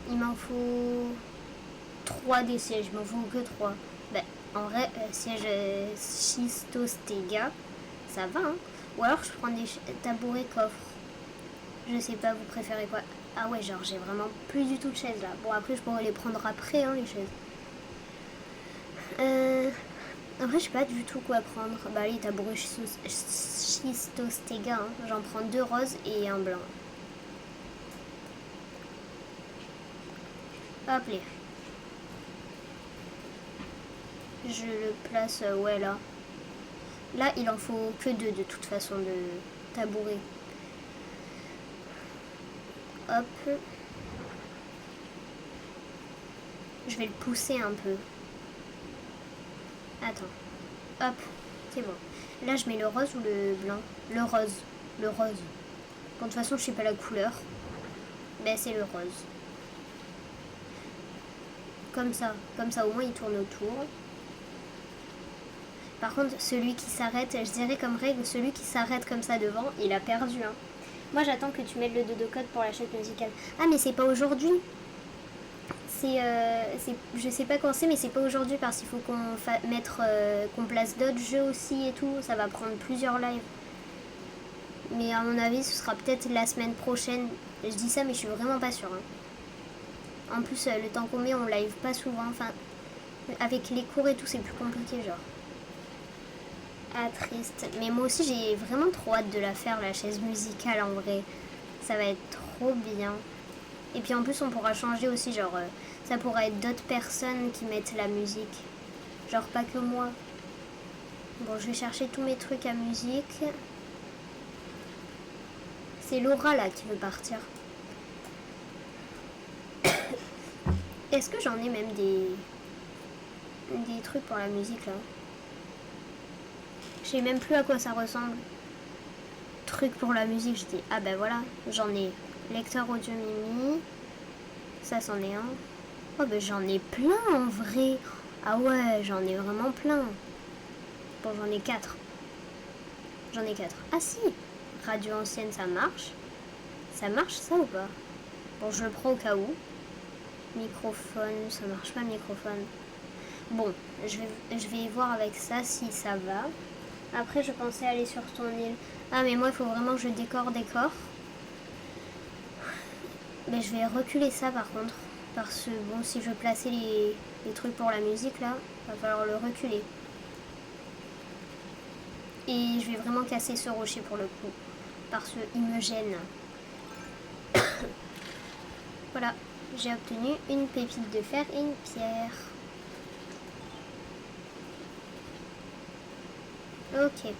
Il m'en faut 3 des sièges, il m'en faut que 3. Ben, en vrai, siège Schistostega, ça va, hein. Ou alors je prends des tabourets coffres. Je sais pas, vous préférez quoi? Ah ouais, genre j'ai vraiment plus du tout de chaises là. Bon, après je pourrais les prendre après, hein, les chaises. En vrai, je sais pas du tout quoi prendre. Bah, les tabourets Schistostega, hein. J'en prends 2 roses et un blanc. Hop là. Je le place, ouais, là. Là, il en faut que 2 de toute façon de tabourets. Hop. Je vais le pousser un peu. Attends. Hop. C'est bon. Là, je mets le rose ou le blanc? Le rose. Le rose. Bon, de toute façon, je sais pas la couleur. Mais c'est le rose. Comme ça, au moins il tourne autour. Par contre, celui qui s'arrête, je dirais comme règle, celui qui s'arrête comme ça devant, il a perdu, hein. Moi, j'attends que tu mettes le dodo code pour la chaîne musicale. Ah, mais c'est pas aujourd'hui. Je sais pas quand c'est, mais c'est pas aujourd'hui parce qu'il faut qu'on place d'autres jeux aussi et tout. Ça va prendre plusieurs lives. Mais à mon avis, ce sera peut-être la semaine prochaine. Je dis ça, mais je suis vraiment pas sûre, hein. En plus, le temps qu'on met, on live pas souvent. Enfin, avec les cours et tout, c'est plus compliqué, genre. Ah, triste. Mais moi aussi, j'ai vraiment trop hâte de la faire, la chaise musicale, en vrai. Ça va être trop bien. Et puis en plus, on pourra changer aussi, genre, ça pourra être d'autres personnes qui mettent la musique. Genre, pas que moi. Bon, je vais chercher tous mes trucs à musique. C'est Laura, là, qui veut partir. Est-ce que j'en ai même des trucs pour la musique, là? Je sais même plus à quoi ça ressemble. Truc pour la musique, je dis, ah ben voilà, j'en ai. Lecteur audio Mimi. Ça, c'en est un. Oh ben j'en ai plein, en vrai. Ah ouais, j'en ai vraiment plein. Bon, j'en ai 4. Ah si, radio ancienne, ça marche. Ça marche, ça, ou pas? Bon, je le prends au cas où. Microphone, ça marche pas, microphone. Bon, je vais voir avec ça si ça va. Après, je pensais aller sur ton île. Ah, mais moi, il faut vraiment que je décore. Mais je vais reculer ça par contre. Parce que bon, si je veux placer les trucs pour la musique là, va falloir le reculer. Et je vais vraiment casser ce rocher pour le coup. Parce qu'il me gêne. Voilà, j'ai obtenu une pépite de fer et une pierre. Ok.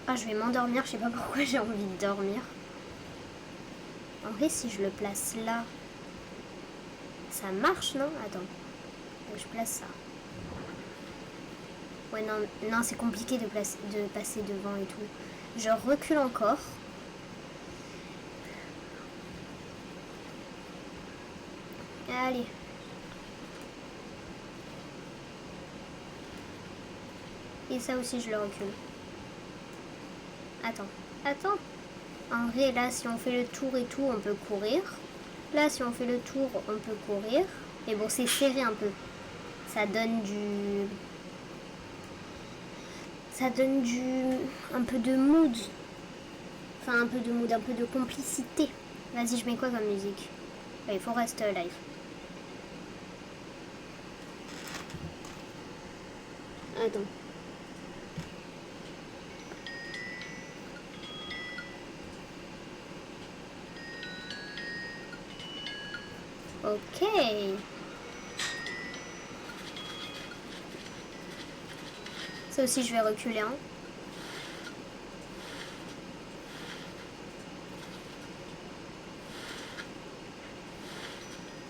Ah, je vais m'endormir, je sais pas pourquoi j'ai envie de dormir. En vrai, si je le place là, ça marche, non? Attends, je place ça. Ouais, non, non, c'est compliqué de passer devant et tout. Je recule encore. Allez. Et ça aussi, je le recule. Attends, attends. En vrai, là, si on fait le tour et tout, on peut courir. Là, si on fait le tour, on peut courir. Mais bon, c'est serré un peu. Ça donne du... Ça donne du... un peu de mood. Enfin, un peu de mood, un peu de complicité. Vas-y, je mets quoi comme musique? Il faut rester live. Attends. Ok. Ça aussi, je vais reculer. Hein.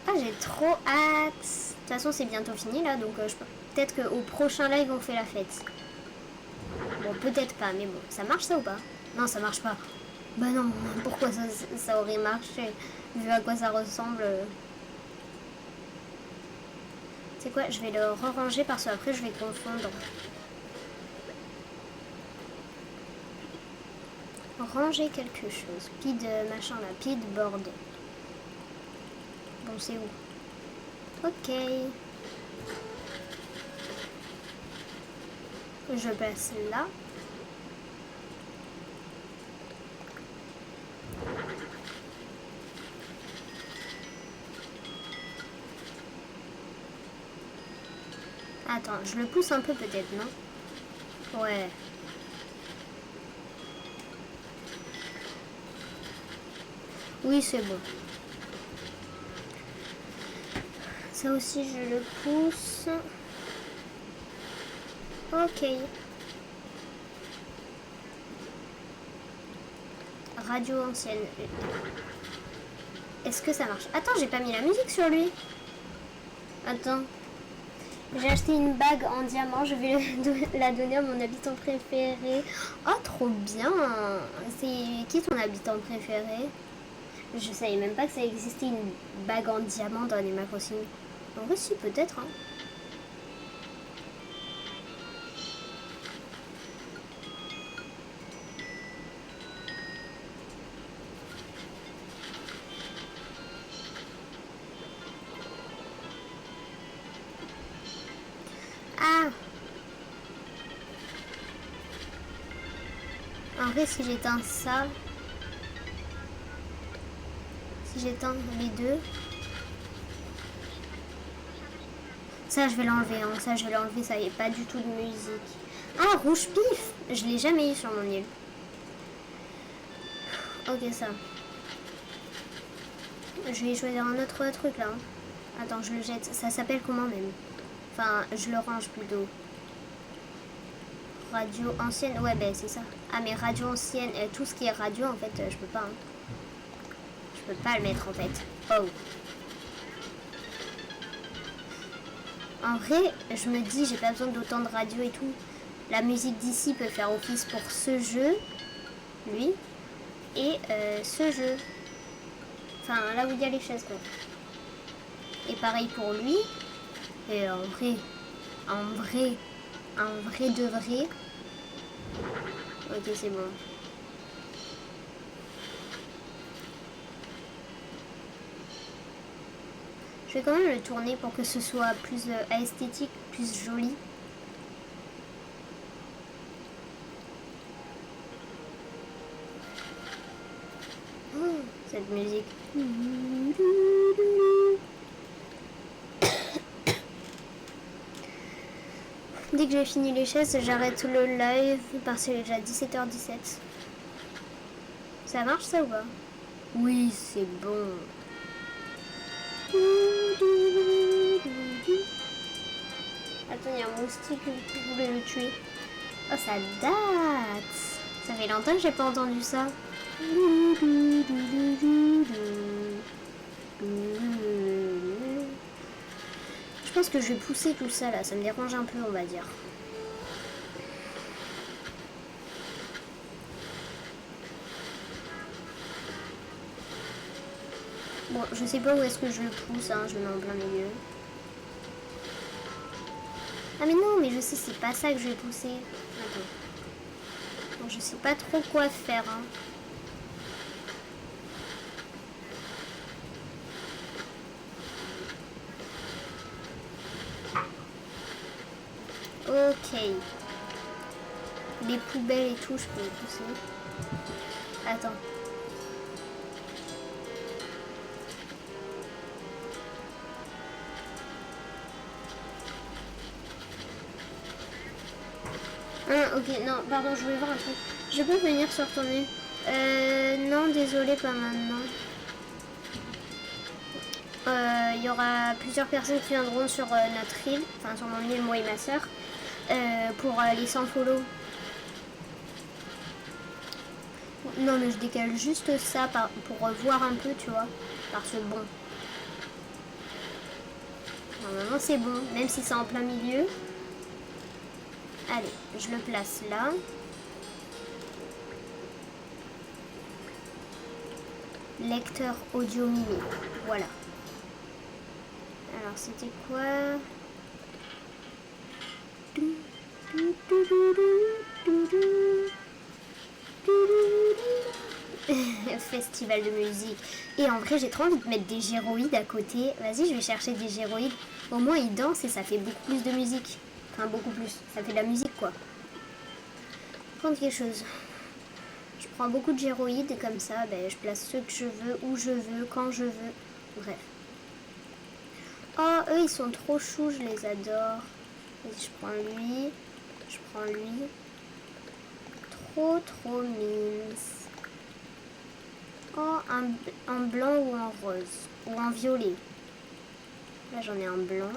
Ah, j'ai trop hâte. De toute façon, c'est bientôt fini là, donc peut-être qu'au prochain live, on fait la fête. Bon, peut-être pas, mais bon, ça marche ça ou pas? Non, ça marche pas. Bah non, pourquoi ça aurait marché? Vu à quoi ça ressemble. C'est quoi? Je vais le ranger parce qu'après, je vais confondre. Ranger quelque chose. Pid machin là, pid board. Bon, c'est où? Ok. Je place là. Attends, je le pousse un peu peut-être, non? Ouais. Oui, c'est bon. Ça aussi, je le pousse. Ok. Radio ancienne. Est-ce que ça marche? Attends, j'ai pas mis la musique sur lui. Attends. J'ai acheté une bague en diamant. Je vais la donner à mon habitant préféré. Oh, trop bien. C'est qui ton habitant préféré? Je savais même pas que ça existait une bague en diamant dans Animal Crossing. En vrai, si, peut-être. Hein. Ah! En vrai, si j'éteins ça... Si j'éteins les deux... Ça, je vais l'enlever. Hein. Ça, je vais l'enlever. Ça y est pas du tout de musique. Ah, rouge pif! Je l'ai jamais eu sur mon île. Ok, ça. Je vais choisir un autre truc, là. Attends, je le jette. Ça s'appelle comment, même? Enfin, je le range, plutôt. Radio ancienne. Ouais, ben, c'est ça. Ah, mais radio ancienne... tout ce qui est radio, en fait, je peux pas. Hein. Je peux pas le mettre, en fait. Oh. En vrai, je me dis, j'ai pas besoin d'autant de radio et tout. La musique d'ici peut faire office pour ce jeu, lui, et ce jeu. Enfin, là où il y a les chaises, quoi. Et pareil pour lui. Et en vrai de vrai. Ok, c'est bon. Je vais quand même le tourner pour que ce soit plus esthétique, plus joli. cette musique. Dès que j'ai fini les chaises, j'arrête le live parce qu'il est déjà 17h17. Ça marche ça ou pas? Oui, c'est bon. Attends, il y a un moustique, je voulais le tuer. Oh, ça date. Ça fait longtemps que j'ai pas entendu ça. Je pense que je vais pousser tout ça là, ça me dérange un peu, on va dire. Bon, je sais pas où est-ce que je le pousse, hein, je le mets en plein milieu. Ah mais non, mais je sais, c'est pas ça que je vais pousser. Attends. Bon, je sais pas trop quoi faire, hein. Ok. Les poubelles et tout, je peux les pousser. Attends. Ah, ok, non, pardon, je voulais voir un truc. Je peux venir sur ton île? Non, désolé, pas maintenant. Il y aura plusieurs personnes qui viendront sur notre île, enfin sur mon île, moi et ma soeur, pour les 100 follow. Non, mais je décale juste ça pour voir un peu, tu vois, parce que bon. Normalement, c'est bon, même si c'est en plein milieu. Allez, je le place là. Lecteur audio mini, voilà. Alors, c'était quoi? Festival de musique. Et en vrai, j'ai trop envie de mettre des gyroïdes à côté. Vas-y, je vais chercher des gyroïdes. Au moins, ils dansent et ça fait beaucoup plus de musique. Enfin, beaucoup plus. Ça fait de la musique, quoi. Prendre quelque chose. Je prends beaucoup de gyroïdes et comme ça, ben, je place ceux que je veux, où je veux, quand je veux. Bref. Oh, eux, ils sont trop choux, je les adore. Vas-y, je prends lui. Je prends lui. Trop mince. Oh, un blanc ou en rose. Ou en violet. Là, j'en ai un blanc.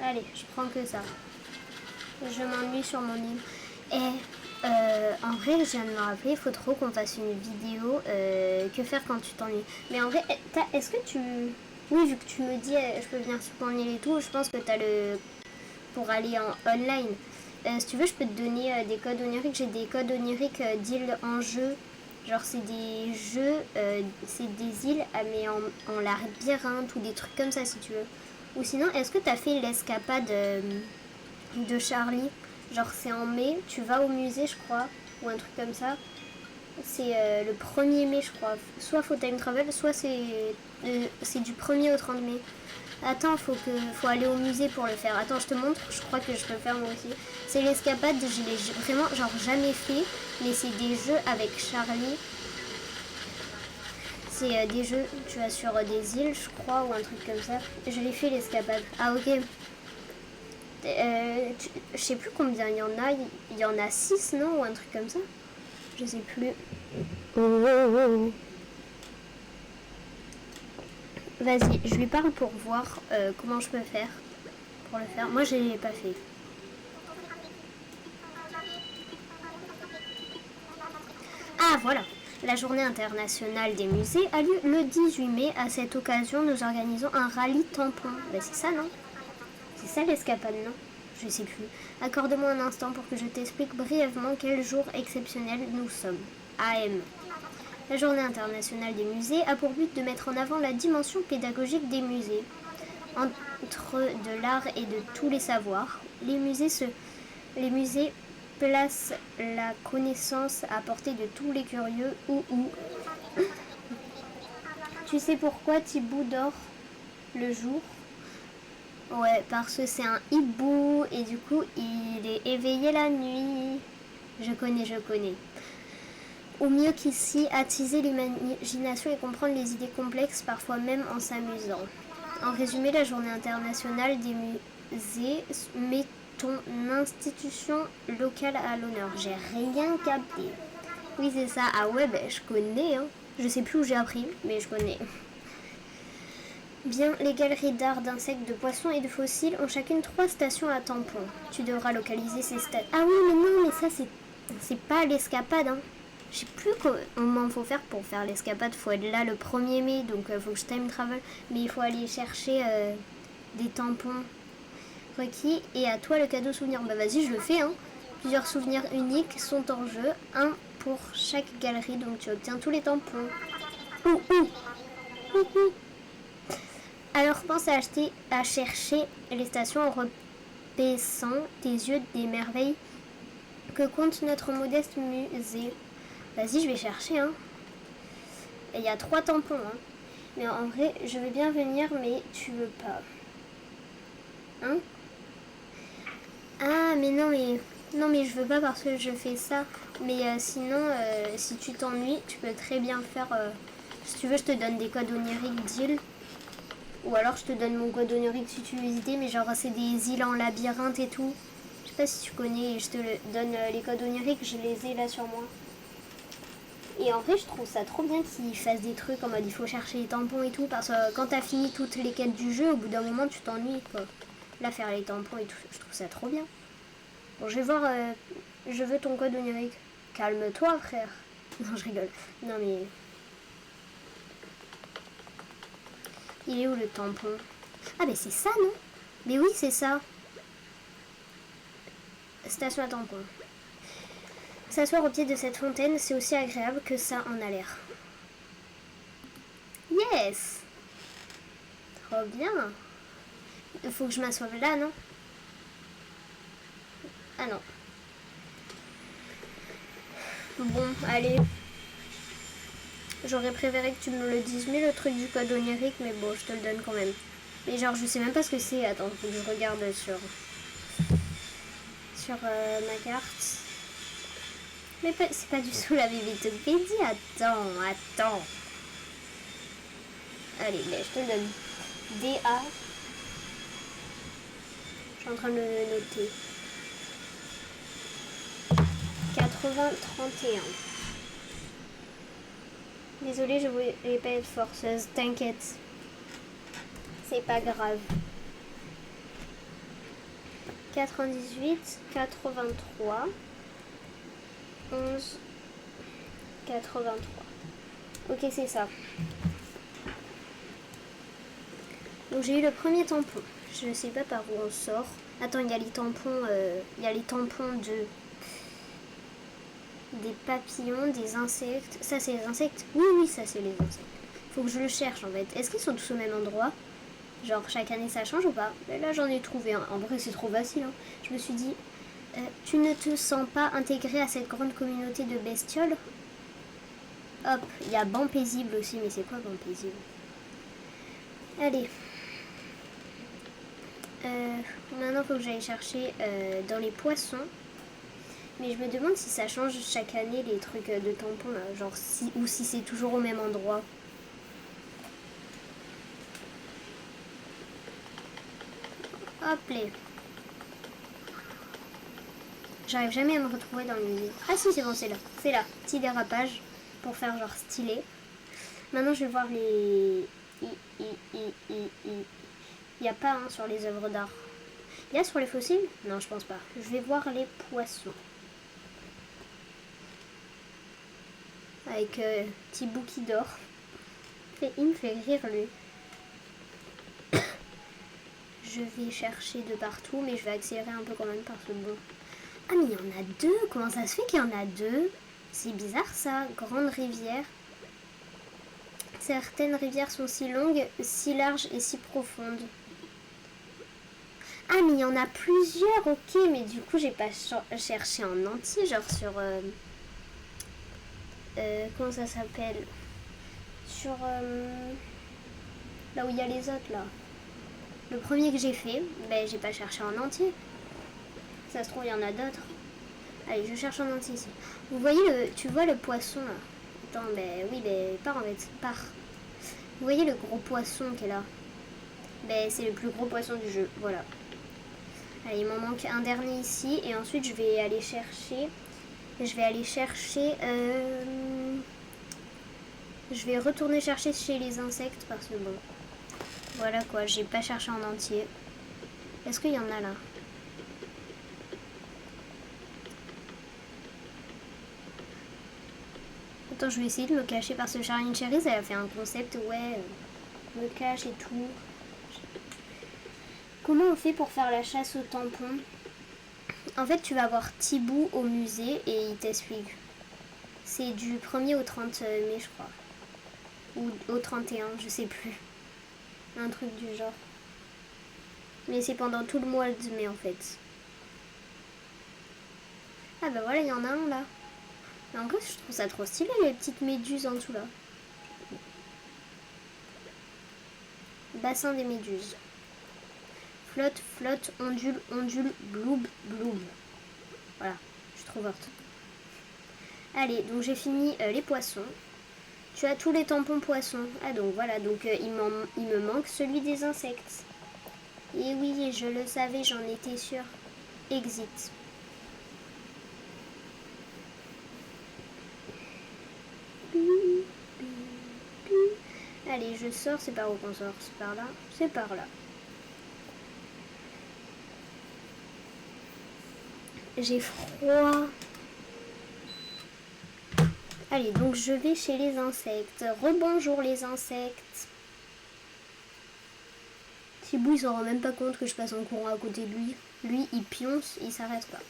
Allez, je prends que ça. Je m'ennuie sur mon île. Et en vrai, je viens de me rappeler, il faut trop qu'on fasse une vidéo. Que faire quand tu t'ennuies? Mais en vrai, est-ce que tu... Oui, vu que tu me dis, je peux venir sur ton île et tout, je pense que tu as le... Pour aller en online. Si tu veux, je peux te donner des codes oniriques. J'ai des codes oniriques d'îles en jeu. Genre, c'est des jeux, c'est des îles, mais en labyrinthe ou des trucs comme ça, si tu veux. Ou sinon, est-ce que tu as fait l'escapade de Charlie? Genre, c'est en mai, tu vas au musée, je crois, ou un truc comme ça. C'est le 1er mai, je crois. Soit faut time travel, soit c'est du 1er au 30 mai. Attends, faut aller au musée pour le faire. Attends, je te montre, je crois que je peux le faire moi aussi. C'est l'escapade, je l'ai vraiment genre jamais fait, mais c'est des jeux avec Charlie. C'est des jeux, tu vas sur des îles, je crois, ou un truc comme ça. Je l'ai fait l'escapade. Ah ok. Je sais plus combien il y en a. Il y en a 6, non? Ou un truc comme ça. Je sais plus. Vas-y, je lui parle pour voir comment je peux faire pour le faire. Moi, je l'ai pas fait. Ah, voilà. La journée internationale des musées a lieu le 18 mai. À cette occasion, nous organisons un rallye tampon. Ben, c'est ça, non? C'est ça l'escapade, non? Je sais plus. Accorde-moi un instant pour que je t'explique brièvement quel jour exceptionnel nous sommes. AM. La journée internationale des musées a pour but de mettre en avant la dimension pédagogique des musées. Entre de l'art et de tous les savoirs, les musées placent la connaissance à portée de tous les curieux ou. Tu sais pourquoi Thibaut dort le jour? Ouais, parce que c'est un hibou et du coup il est éveillé la nuit. Je connais. Au mieux qu'ici, attiser l'imagination et comprendre les idées complexes, parfois même en s'amusant. En résumé, la journée internationale des musées met ton institution locale à l'honneur. J'ai rien capté. Oui, c'est ça. Ah ouais, ben je connais. Hein. Je sais plus où j'ai appris, mais je connais. Bien, les galeries d'art, d'insectes, de poissons et de fossiles ont chacune 3 stations à tampons. Tu devras localiser ces stations. Ah oui, mais non, mais ça, c'est pas l'escapade. Hein. Je sais plus comment faut faire pour faire l'escapade. Faut être là le 1er mai, donc faut que je time travel. Mais il faut aller chercher des tampons requis. Et à toi le cadeau souvenir. Bah vas-y, je le fais. Hein. Plusieurs souvenirs uniques sont en jeu. Un pour chaque galerie, donc tu obtiens tous les tampons. Ouh. Alors pense à chercher les stations en repaissant tes yeux des merveilles que compte notre modeste musée. Vas-y, je vais chercher. Hein. Il y a 3 tampons. Hein. Mais en vrai, je veux bien venir, mais tu veux pas. Hein? Ah, mais non, mais je veux pas parce que je fais ça. Mais sinon, si tu t'ennuies, tu peux très bien faire... si tu veux, je te donne des codes oniriques d'îles. Ou alors je te donne mon code onirique si tu veux hésiter, mais genre c'est des îles en labyrinthe et tout. Je sais pas si tu connais, je te donne les codes oniriques, je les ai là sur moi. Et en vrai je trouve ça trop bien qu'ils fassent des trucs en mode il faut chercher les tampons et tout, parce que quand t'as fini toutes les quêtes du jeu, au bout d'un moment tu t'ennuies quoi. Là faire les tampons et tout, je trouve ça trop bien. Bon je vais voir, je veux ton code onirique. Calme-toi frère. Non je rigole, non mais... Il est où le tampon? Ah mais c'est ça non? Mais oui c'est ça. Station à tampon. S'asseoir au pied de cette fontaine, c'est aussi agréable que ça en a l'air. Yes! Trop bien. Il faut que je m'assoive là, non? Ah non. Bon, allez. J'aurais préféré que tu me le dises mieux le truc du code onirique, mais bon, je te le donne quand même. Mais genre, je sais même pas ce que c'est. Attends, faut que je regarde sur ma carte. Mais c'est pas du tout la Wikipédie. Attends. Allez, je te le donne. DA. Je suis en train de le noter. 8031. Désolée, je voulais pas être forceuse. T'inquiète. C'est pas grave. 98, 83, 11, 83. Ok, c'est ça. Donc j'ai eu le premier tampon. Je ne sais pas par où on sort. Attends, il y a les tampons, des papillons, des insectes. Ça c'est les insectes? Oui, ça c'est les insectes. Faut que je le cherche en fait. Est-ce qu'ils sont tous au même endroit? Genre chaque année ça change ou pas? Mais là j'en ai trouvé un. En vrai c'est trop facile. Hein. Je me suis dit, tu ne te sens pas intégré à cette grande communauté de bestioles? Hop, il y a banc paisible aussi. Mais c'est quoi banc paisible? Allez. Maintenant faut que j'aille chercher dans les poissons. Mais je me demande si ça change chaque année les trucs de tampons là. Genre ou si c'est toujours au même endroit. Hop là. J'arrive jamais à me retrouver dans le musée. Ah si, c'est bon, c'est là. C'est là. Petit dérapage pour faire genre stylé. Maintenant, je vais voir les... Il n'y a pas sur les œuvres d'art. Il y a sur les fossiles? Non, je pense pas. Je vais voir les poissons. Avec Thibaut qui dort. Il me fait rire, lui. Je vais chercher de partout, mais je vais accélérer un peu quand même parce que bon... Ah, mais il y en a 2. Comment ça se fait qu'il y en a 2? C'est bizarre, ça. Grande rivière. Certaines rivières sont si longues, si larges et si profondes. Ah, mais il y en a plusieurs, ok. Mais du coup, j'ai pas cherché en entier, genre sur... comment ça s'appelle? Sur... là où il y a les autres, là. Le premier que j'ai fait, ben j'ai pas cherché en entier. Ça se trouve, il y en a d'autres. Allez, je cherche en entier ici. Vous voyez tu vois le poisson là? Attends, ben oui, ben pars en fait, pars. Vous voyez le gros poisson qui est là? Ben c'est le plus gros poisson du jeu, voilà. Allez, il m'en manque un dernier ici et ensuite je vais aller chercher. Je vais retourner chercher chez les insectes parce que bon, voilà quoi, j'ai pas cherché en entier. Est-ce qu'il y en a là? Attends, je vais essayer de me cacher parce que Charline Cherry, elle a fait un concept, ouais, me cache et tout. Comment on fait pour faire la chasse au tampon? En fait, tu vas voir Thibou au musée et il t'explique. C'est du 1er au 30 mai, je crois. Ou au 31, je sais plus. Un truc du genre. Mais c'est pendant tout le mois de mai en fait. Ah bah voilà, il y en a un là. Mais en vrai, je trouve ça trop stylé les petites méduses en dessous là. Bassin des méduses. Flotte, flotte, ondule, ondule, bloub, bloub. Voilà, je suis trop morte. Allez, donc j'ai fini les poissons. Tu as tous les tampons poissons. Ah donc voilà, donc il me manque celui des insectes. Et oui, je le savais, j'en étais sûre. Exit. Allez, je sors, c'est par où qu'on sort? C'est par là? C'est par là. J'ai froid. Allez, donc je vais chez les insectes. Rebonjour les insectes. Thibou, il s'en rend même pas compte que je passe en courant à côté de lui. Lui, il pionce, il s'arrête pas.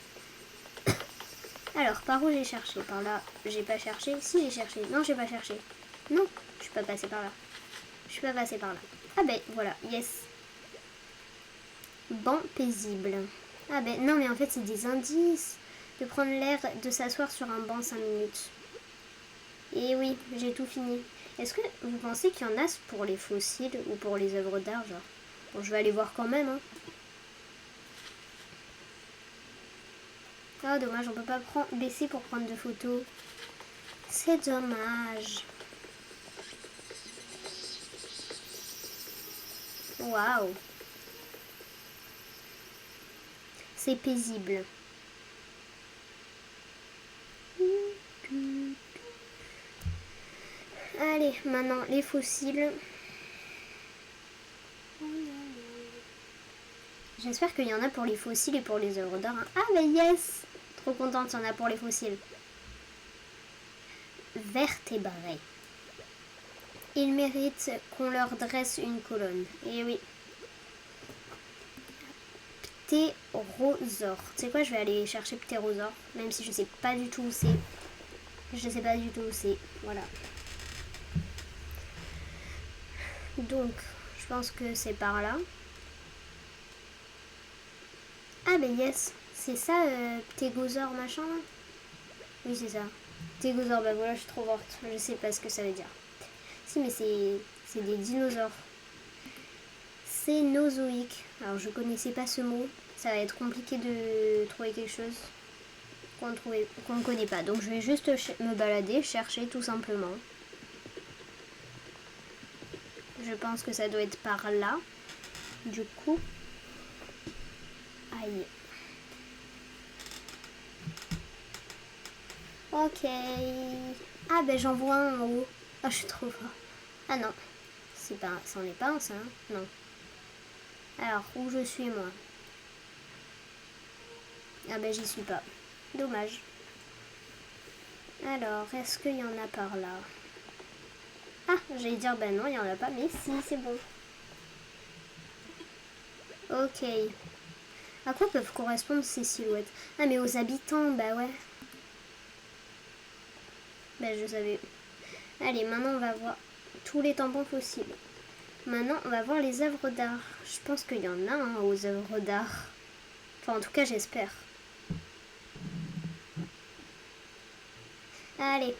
Alors, par où j'ai cherché? Par là, j'ai pas cherché. Si, j'ai cherché. Non, j'ai pas cherché. Non, je suis pas passée par là. Je suis pas passée par là. Ah ben, voilà, yes. Banc paisible. Ah ben, non, mais en fait, c'est des indices. De prendre l'air, de s'asseoir sur un banc 5 minutes. Et oui, j'ai tout fini. Est-ce que vous pensez qu'il y en a pour les fossiles ou pour les œuvres d'art, genre? Bon, je vais aller voir quand même, hein. Ah, dommage, on peut pas baisser pour prendre de photos. C'est dommage. Waouh. C'est paisible. Allez, maintenant, les fossiles. J'espère qu'il y en a pour les fossiles et pour les œuvres d'art. Hein. Ah, bah yes. Trop contente, il y en a pour les fossiles. Vertébrés. Ils méritent qu'on leur dresse une colonne. Et oui. Ptérosaure. Tu sais quoi, je vais aller chercher ptérosaure. Même si je sais pas du tout où c'est. Je sais pas du tout où c'est. Voilà. Donc, je pense que c'est par là. Ah, ben yes. C'est ça, ptégosaure machin là? Oui, c'est ça. Ptégosaure, bah voilà, je suis trop morte. Je sais pas ce que ça veut dire. Si, mais c'est des dinosaures. Cénozoïque. Alors, je connaissais pas ce mot. Ça va être compliqué de trouver quelque chose qu'on ne connaît pas. Donc, je vais juste me balader, chercher tout simplement. Je pense que ça doit être par là. Du coup. Aïe. Ok. Ah ben j'en vois un en haut. Ah, je suis trop fort. Ah non. C'est pas, c'en est pas un ça, hein? Non. Alors, où je suis moi? Ah ben j'y suis pas. Dommage. Alors, est-ce qu'il y en a par là? Ah, j'allais dire ben non, il y en a pas, mais si, c'est bon. Ok. À quoi peuvent correspondre ces silhouettes? Ah mais aux habitants, bah ouais. Bah je savais. Allez, maintenant on va voir tous les tampons fossiles. Maintenant, on va voir les œuvres d'art. Je pense qu'il y en a hein, aux œuvres d'art. Enfin, en tout cas, j'espère. Allez.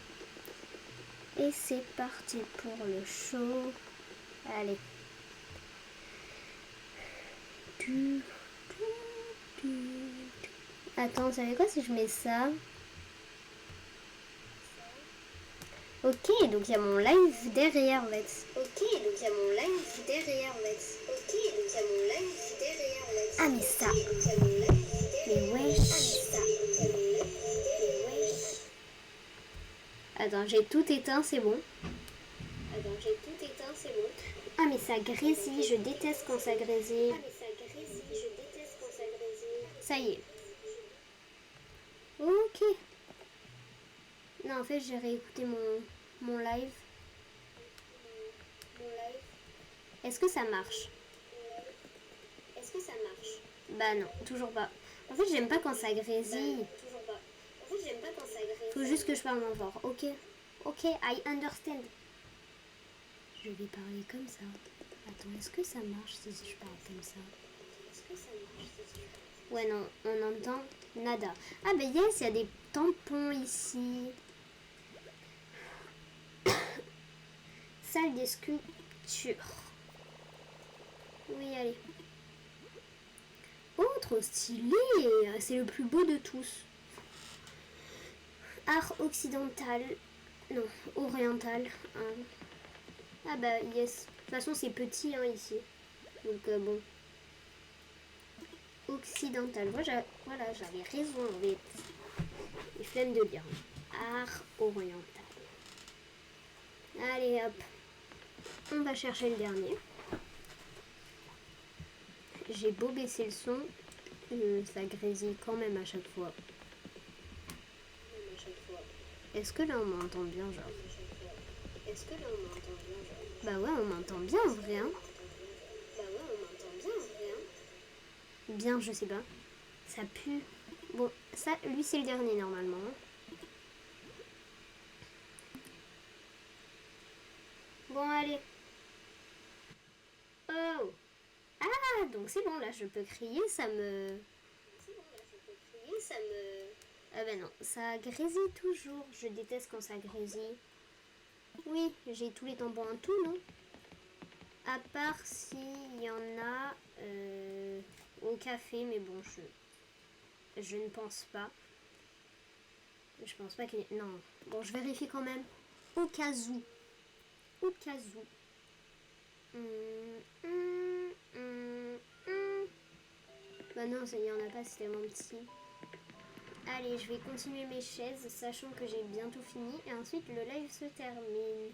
Et c'est parti pour le show. Allez. Attends, vous savez quoi si je mets ça? Ok, donc il y a mon live derrière en fait. Ah mais ça. Mais wesh. Attends, j'ai tout éteint, c'est bon. Ah mais ça grésille, je déteste quand ça grésille. Ça y est. Ok. Non, en fait, j'ai réécouté mon live. Est-ce que ça marche? Bah non, toujours pas. En fait, j'aime pas quand ça grésille. Faut juste que je parle moins fort. Ok. Ok, I understand. Je vais parler comme ça. Attends, est-ce que ça marche si je parle comme ça? Ouais, non, on entend nada. Ah, bah yes, il y a des tampons ici. Salle des sculptures. Oui, allez. Oh, trop stylé! C'est le plus beau de tous. Art occidental. Non, oriental. Hein. Ah bah yes. De toute façon, c'est petit hein, ici. Donc bon. Occidental. Voilà, j'avais raison en fait. Les flemmes de lire. Art oriental. Allez hop. On va chercher le dernier. J'ai beau baisser le son. Ça grésille quand même à chaque fois. Est-ce que là on m'entend bien genre? Bah ouais, on m'entend bien en vrai. Hein. Bien, je sais pas. Ça pue. Bon, ça, lui c'est le dernier normalement. Bon, allez. Oh! Ah, donc c'est bon, là je peux crier, ça me... Ah ben non, ça grésille toujours. Je déteste quand ça grésille. Oui, j'ai tous les tampons en tout, non? À part s'il y en a au café, mais bon, je ne pense pas. Je pense pas qu'il y ait... Non. Bon, je vérifie quand même. Au cas où. Au cas où. Bah non, il n'y en a pas, c'est tellement petit. Allez, je vais continuer mes chaises, sachant que j'ai bientôt fini. Et ensuite, le live se termine.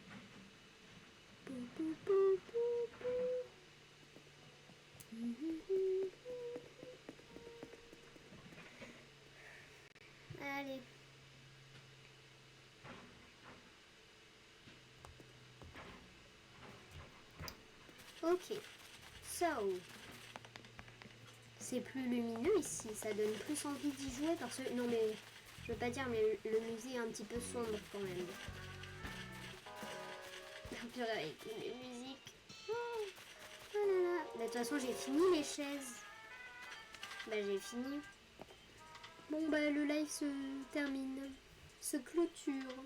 Allez. Ok. So. C'est plus lumineux ici, ça donne plus envie d'y jouer parce que... Non mais, je veux pas dire, mais le musée est un petit peu sombre quand même. Avec les musiques. Oh, là là. Bah, de toute façon, j'ai fini les chaises. Bah, j'ai fini. Bon, bah, le live se termine. Se clôture.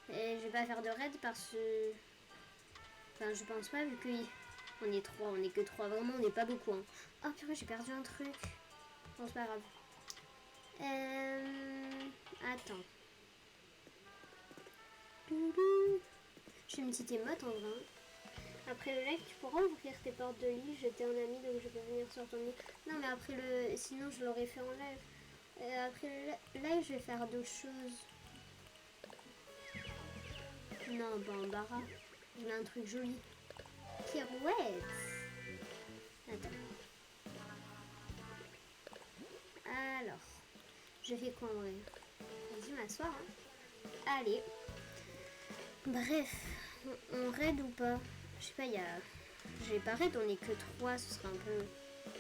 Et je vais pas faire de raid parce que... Enfin, je pense pas, vu qu'on est trois, on est que trois. Vraiment, on n'est pas beaucoup. Hein. Oh, purée, j'ai perdu un truc. Bon, c'est pas grave. Attends. Je fais une petite émote en vrai. Après le live, tu pourras ouvrir tes portes de lit. J'étais un ami donc je peux venir sur ton lit. Non, mais après le. Sinon, je l'aurais fait en live. Après le live, je vais faire d'autres choses. Non, pas embarras. Je mets un truc joli. Pirouette. Attends. Alors. Je fais quoi en vrai? Vas-y, m'asseoir. Hein. Allez. Bref. On raid ou pas? Je sais pas, il y a... J'ai pas raid, on est que 3, ce serait un peu...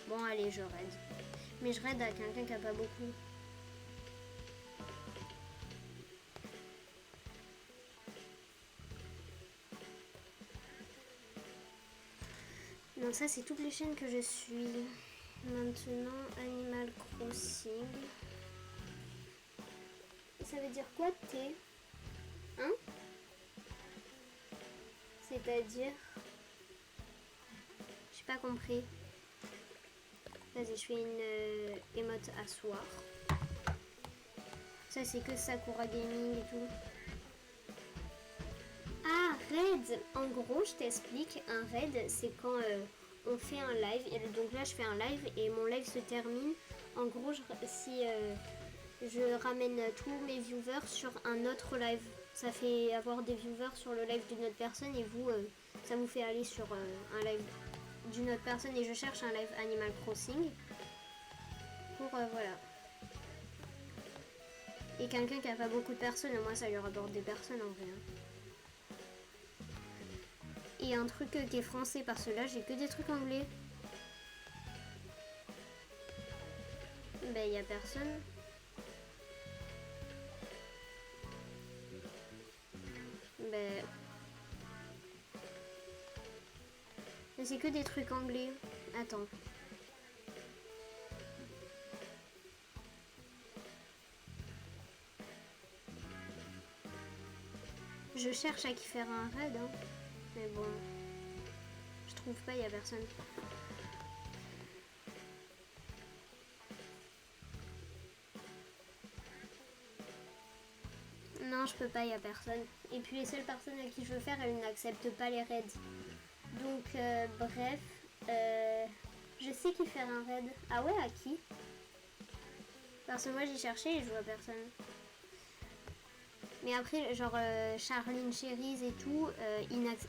Bon, allez, je raid. Mais je raid à quelqu'un qui a pas beaucoup. Non, ça, c'est toutes les chaînes que je suis. Maintenant, Animal Crossing. Ça veut dire quoi, T? Hein? C'est-à-dire... J'ai pas compris. Vas-y, je fais une émote asseoir. Ça, c'est que Sakura Gaming et tout. Ah, raid. En gros, je t'explique. Un raid, c'est quand on fait un live. Et donc là, je fais un live et mon live se termine. En gros, si je ramène tous mes viewers sur un autre live, ça fait avoir des viewers sur le live d'une autre personne et vous, ça vous fait aller sur un live d'une autre personne. Et je cherche un live Animal Crossing pour voilà. Et quelqu'un qui a pas beaucoup de personnes, au moins ça lui rapporte des personnes en vrai. Et un truc qui est français parce que là j'ai que des trucs anglais. Ben y a personne. Ben. Mais c'est que des trucs anglais. Attends. Je cherche à qui faire un raid, hein. Mais bon. Je trouve pas, y a personne. Non, je peux pas, y a personne. Et puis les seules personnes à qui je veux faire, elles n'acceptent pas les raids. Donc, bref. Je sais qui faire un raid. Ah ouais, à qui? Parce que moi j'ai cherché et je vois personne. Mais après, genre Charline Cherise et tout,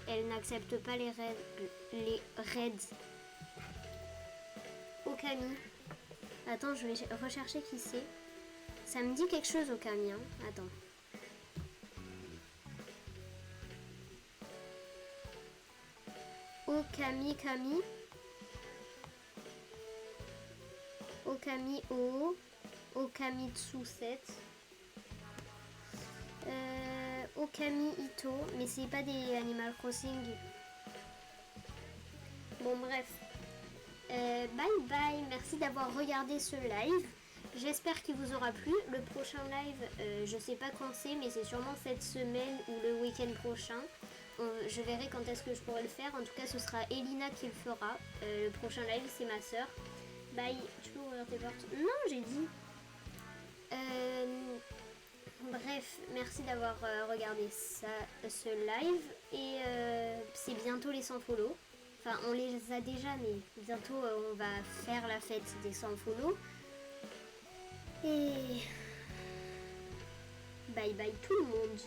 elle n'accepte pas les raids. Okami. Attends, je vais rechercher qui c'est. Ça me dit quelque chose, Okami. Hein. Attends. Okami Kami. Okami O. Okamitsu 7. Okami Ito, mais c'est pas des Animal Crossing. Bon bref. Bye bye, merci d'avoir regardé ce live. J'espère qu'il vous aura plu. Le prochain live, je sais pas quand c'est, mais c'est sûrement cette semaine ou le week-end prochain. Je verrai quand est-ce que je pourrai le faire. En tout cas, ce sera Elina qui le fera. Le prochain live, c'est ma soeur. Bye, tu peux ouvrir tes portes? Non, j'ai dit. Bref, merci d'avoir regardé ce live. Et c'est bientôt les 100 follow. Enfin, on les a déjà, mais bientôt on va faire la fête des 100 follow. Et bye bye tout le monde.